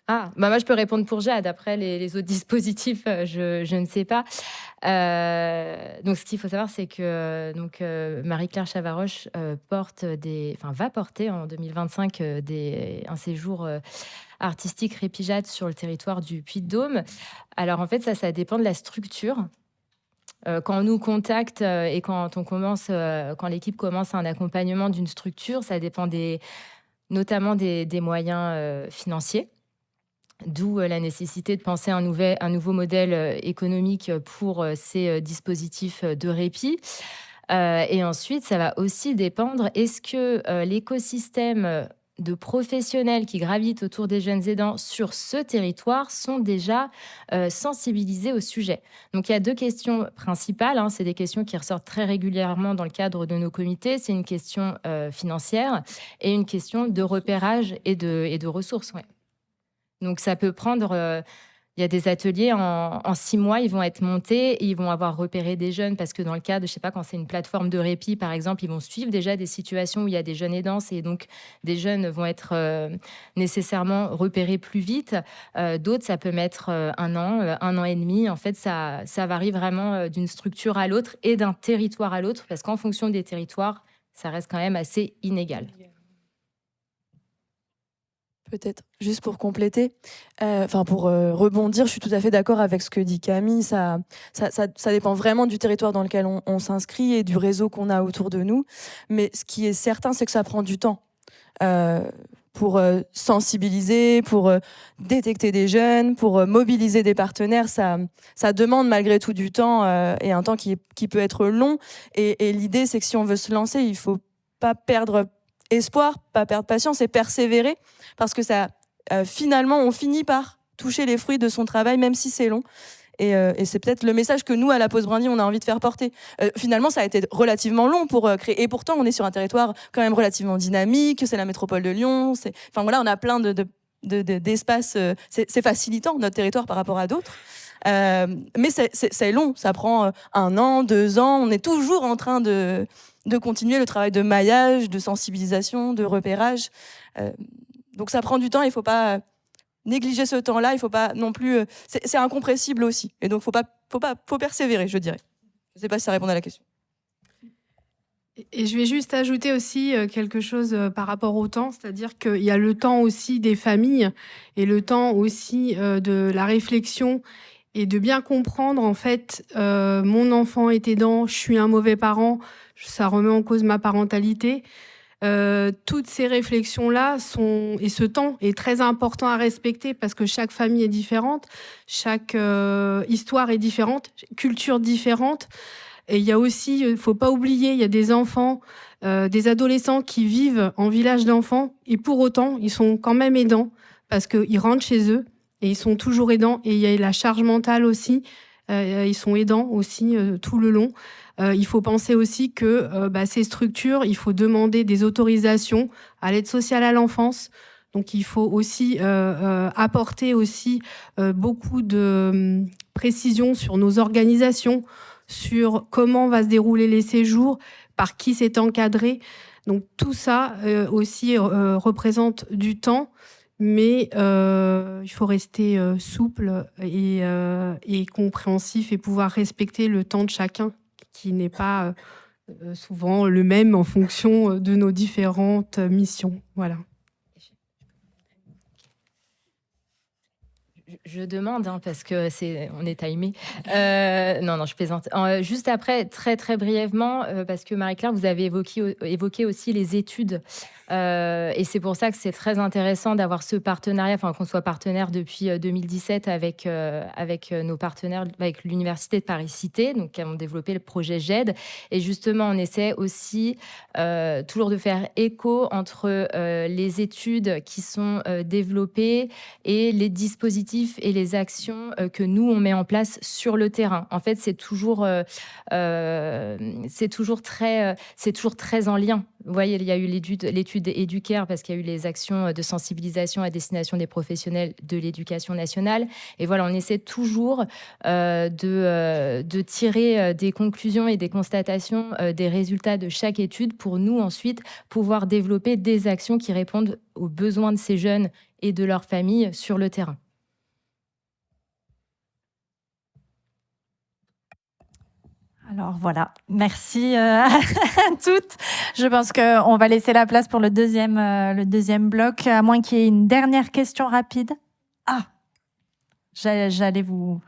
Ah, bah moi je peux répondre pour Jade. Après, les autres dispositifs, je ne sais pas. Donc, ce qu'il faut savoir, c'est que Marie-Claire Chavaroche va porter en 2025 un séjour artistique Répit Jade sur le territoire du Puy-de-Dôme. Alors, en fait, ça dépend de la structure. Quand on nous contacte et quand l'équipe commence un accompagnement d'une structure, ça dépend notamment des moyens financiers. D'où la nécessité de penser un nouveau modèle économique pour ces dispositifs de répit. Et ensuite, ça va aussi dépendre, est-ce que l'écosystème de professionnels qui gravitent autour des jeunes aidants sur ce territoire sont déjà sensibilisés au sujet. Donc, il y a 2 questions principales. C'est des questions qui ressortent très régulièrement dans le cadre de nos comités. C'est une question financière et une question de repérage et de ressources. Ouais. Donc, ça peut prendre... Il y a des ateliers en 6 mois, ils vont être montés et ils vont avoir repéré des jeunes parce que dans le cadre, je sais pas, quand c'est une plateforme de répit, par exemple, ils vont suivre déjà des situations où il y a des jeunes aidants et donc des jeunes vont être nécessairement repérés plus vite. D'autres, ça peut mettre 1 an et demi. En fait, ça varie vraiment d'une structure à l'autre et d'un territoire à l'autre parce qu'en fonction des territoires, ça reste quand même assez inégal. Peut-être, juste pour compléter, pour rebondir, je suis tout à fait d'accord avec ce que dit Camille. Ça dépend vraiment du territoire dans lequel on s'inscrit et du réseau qu'on a autour de nous. Mais ce qui est certain, c'est que ça prend du temps pour sensibiliser, pour détecter des jeunes, pour mobiliser des partenaires. Ça demande malgré tout du temps et un temps qui peut être long. Et l'idée, c'est que si on veut se lancer, il ne faut pas perdre espoir, pas perdre patience et persévérer parce que ça, finalement, on finit par toucher les fruits de son travail, même si c'est long. Et c'est peut-être le message que nous, à la Pause Brindille, on a envie de faire porter. Finalement, ça a été relativement long pour créer. Et pourtant, on est sur un territoire quand même relativement dynamique. C'est la métropole de Lyon. Enfin voilà, on a plein d'espaces. C'est facilitant, notre territoire, par rapport à d'autres. Mais c'est long. Ça prend 1 an, 2 ans. On est toujours en train de continuer le travail de maillage, de sensibilisation, de repérage. Donc ça prend du temps, il ne faut pas négliger ce temps-là. Il faut pas non plus. C'est incompressible aussi. Et donc, faut persévérer, je dirais. Je ne sais pas si ça répond à la question. Et je vais juste ajouter aussi quelque chose par rapport au temps, c'est-à-dire qu'il y a le temps aussi des familles et le temps aussi de la réflexion et de bien comprendre, en fait, mon enfant est aidant, je suis un mauvais parent, ça remet en cause ma parentalité. Toutes ces réflexions-là et ce temps est très important à respecter parce que chaque famille est différente, chaque histoire est différente, culture différente. Et il y a aussi, il ne faut pas oublier, il y a des enfants, des adolescents qui vivent en village d'enfants et pour autant, ils sont quand même aidants parce qu'ils rentrent chez eux et ils sont toujours aidants. Et il y a la charge mentale aussi, ils sont aidants aussi tout le long. Il faut penser aussi que ces structures, il faut demander des autorisations à l'aide sociale à l'enfance. Donc il faut aussi apporter aussi beaucoup de précisions sur nos organisations, sur comment va se dérouler les séjours, par qui c'est encadré. Donc tout ça aussi représente du temps, mais il faut rester souple et compréhensif et pouvoir respecter le temps de chacun, qui n'est pas souvent le même en fonction de nos différentes missions. Voilà. Je demande, parce que on est timé. Non, je plaisante. Juste après, très très brièvement, parce que Marie-Claire, vous avez évoqué aussi les études. Et c'est pour ça que c'est très intéressant d'avoir ce partenariat, qu'on soit partenaire depuis 2017 avec nos partenaires, avec l'Université de Paris-Cité, donc qui ont développé le projet GED. Et justement, on essaie aussi toujours de faire écho entre les études qui sont développées et les dispositifs et les actions que nous, on met en place sur le terrain. En fait, c'est toujours très en lien. Vous voyez, il y a eu l'étude Educare parce qu'il y a eu les actions de sensibilisation à destination des professionnels de l'éducation nationale. Et voilà, on essaie toujours de tirer des conclusions et des constatations des résultats de chaque étude pour nous ensuite pouvoir développer des actions qui répondent aux besoins de ces jeunes et de leurs familles sur le terrain. Alors voilà, merci à toutes. Je pense qu'on va laisser la place pour le deuxième bloc, à moins qu'il y ait une dernière question rapide. Ah, j'allais vous...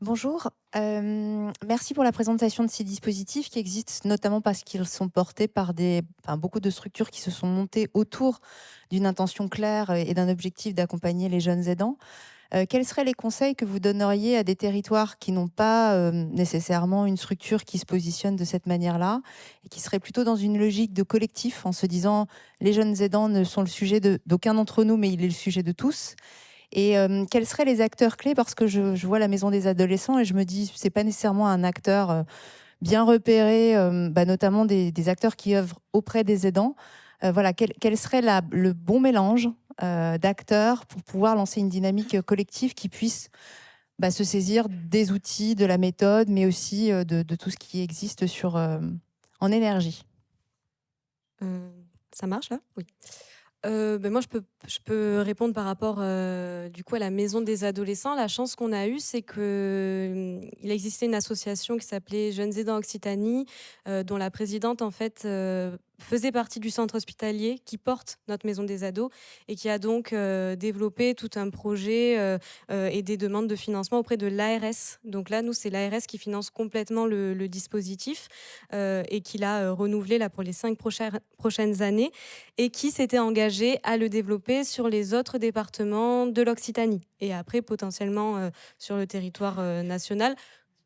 Bonjour, merci pour la présentation de ces dispositifs qui existent notamment parce qu'ils sont portés par beaucoup de structures qui se sont montées autour d'une intention claire et d'un objectif d'accompagner les jeunes aidants. Quels seraient les conseils que vous donneriez à des territoires qui n'ont pas nécessairement une structure qui se positionne de cette manière-là et qui seraient plutôt dans une logique de collectif en se disant les jeunes aidants ne sont le sujet d'aucun d'entre nous mais il est le sujet de tous? Et quels seraient les acteurs clés? Parce que je vois la Maison des adolescents et je me dis, c'est pas nécessairement un acteur bien repéré, notamment des acteurs qui œuvrent auprès des aidants. Voilà, quel serait le bon mélange d'acteurs pour pouvoir lancer une dynamique collective qui puisse se saisir des outils, de la méthode, mais aussi de tout ce qui existe en énergie? Ça marche là? Oui. Moi, je peux répondre par rapport du coup à la Maison des adolescents. La chance qu'on a eue, c'est qu'il existait une association qui s'appelait Jeunes aidants Occitanie, dont la présidente en fait faisait partie du centre hospitalier qui porte notre Maison des ados et qui a donc développé tout un projet et des demandes de financement auprès de l'ARS. Donc là, nous, c'est l'ARS qui finance complètement le dispositif et qui l'a renouvelé là pour les 5 prochaines années et qui s'était engagé à le développer sur les autres départements de l'Occitanie et après potentiellement sur le territoire national.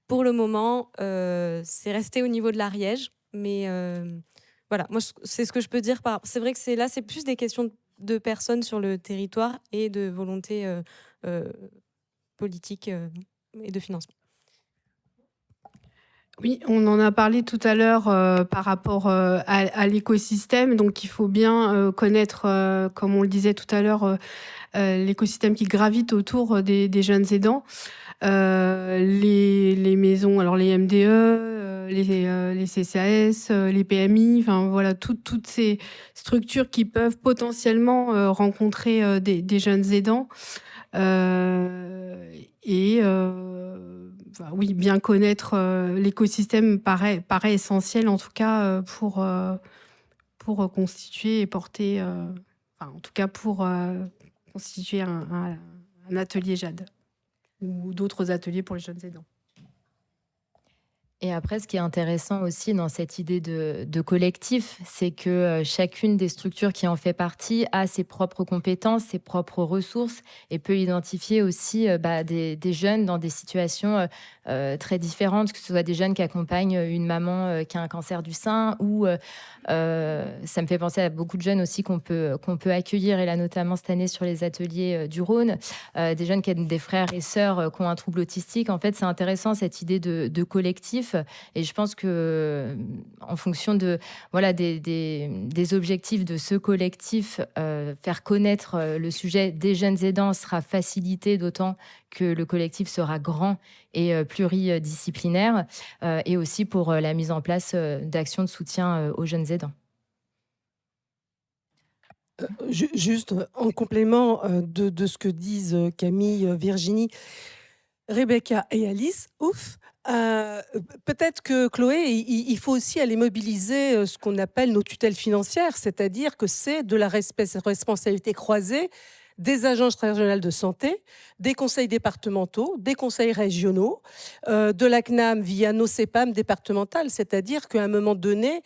Pour le moment, c'est resté au niveau de l'Ariège, mais voilà, moi c'est ce que je peux dire. C'est vrai que c'est plus des questions de personnes sur le territoire et de volonté politique et de financement. Oui, on en a parlé tout à l'heure par rapport à l'écosystème. Donc, il faut bien connaître, comme on le disait tout à l'heure, l'écosystème qui gravite autour des jeunes aidants. Les maisons, alors les MDE, les CCAS, les PMI, enfin voilà, toutes ces structures qui peuvent potentiellement rencontrer des jeunes aidants. Oui, bien connaître l'écosystème paraît essentiel, en tout cas pour constituer et porter, en tout cas pour constituer un atelier JAD ou d'autres ateliers pour les jeunes aidants. Et après, ce qui est intéressant aussi dans cette idée de collectif, c'est que chacune des structures qui en fait partie a ses propres compétences, ses propres ressources et peut identifier aussi des jeunes dans des situations très différentes, que ce soit des jeunes qui accompagnent une maman qui a un cancer du sein ou ça me fait penser à beaucoup de jeunes aussi qu'on peut accueillir, et là notamment cette année sur les ateliers du Rhône, des jeunes qui ont des frères et sœurs qui ont un trouble autistique. En fait, c'est intéressant cette idée de collectif. Et je pense que, en fonction de des objectifs de ce collectif, faire connaître le sujet des jeunes aidants sera facilité, d'autant que le collectif sera grand et pluridisciplinaire, et aussi pour la mise en place d'actions de soutien aux jeunes aidants. Juste en complément de ce que disent Camille, Virginie, Rebecca et Alice, peut-être que Chloé, il faut aussi aller mobiliser ce qu'on appelle nos tutelles financières, c'est-à-dire que c'est de la responsabilité croisée des agences régionales de santé, des conseils départementaux, des conseils régionaux, de la CNAM via nos CEPAM départementales. C'est-à-dire qu'à un moment donné,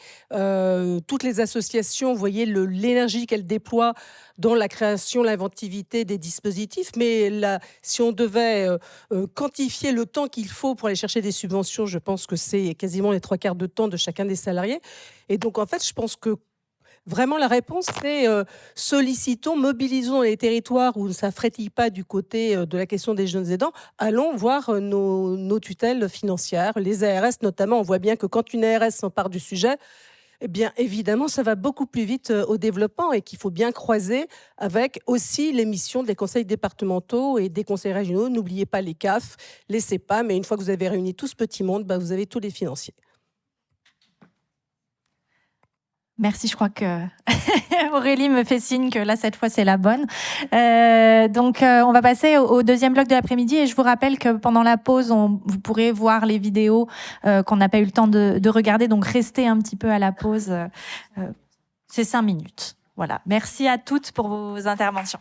toutes les associations, vous voyez l'énergie qu'elles déploient dans la création, l'inventivité des dispositifs. Mais là, si on devait quantifier le temps qu'il faut pour aller chercher des subventions, je pense que c'est quasiment les 3/4 de temps de chacun des salariés. Et donc, en fait, je pense que vraiment, la réponse, c'est sollicitons, mobilisons les territoires où ça ne frétille pas du côté de la question des jeunes aidants. Allons voir nos tutelles financières, les ARS notamment. On voit bien que quand une ARS s'empare du sujet, eh bien, évidemment, ça va beaucoup plus vite au développement et qu'il faut bien croiser avec aussi les missions des conseils départementaux et des conseils régionaux. N'oubliez pas les CAF, les CEPA, mais une fois que vous avez réuni tout ce petit monde, vous avez tous les financiers. Merci, je crois que Aurélie me fait signe que là, cette fois, c'est la bonne. Donc, on va passer au deuxième bloc de l'après-midi, et je vous rappelle que pendant la pause, vous pourrez voir les vidéos qu'on n'a pas eu le temps de regarder, donc restez un petit peu à la pause. C'est 5 minutes. Voilà. Merci à toutes pour vos interventions.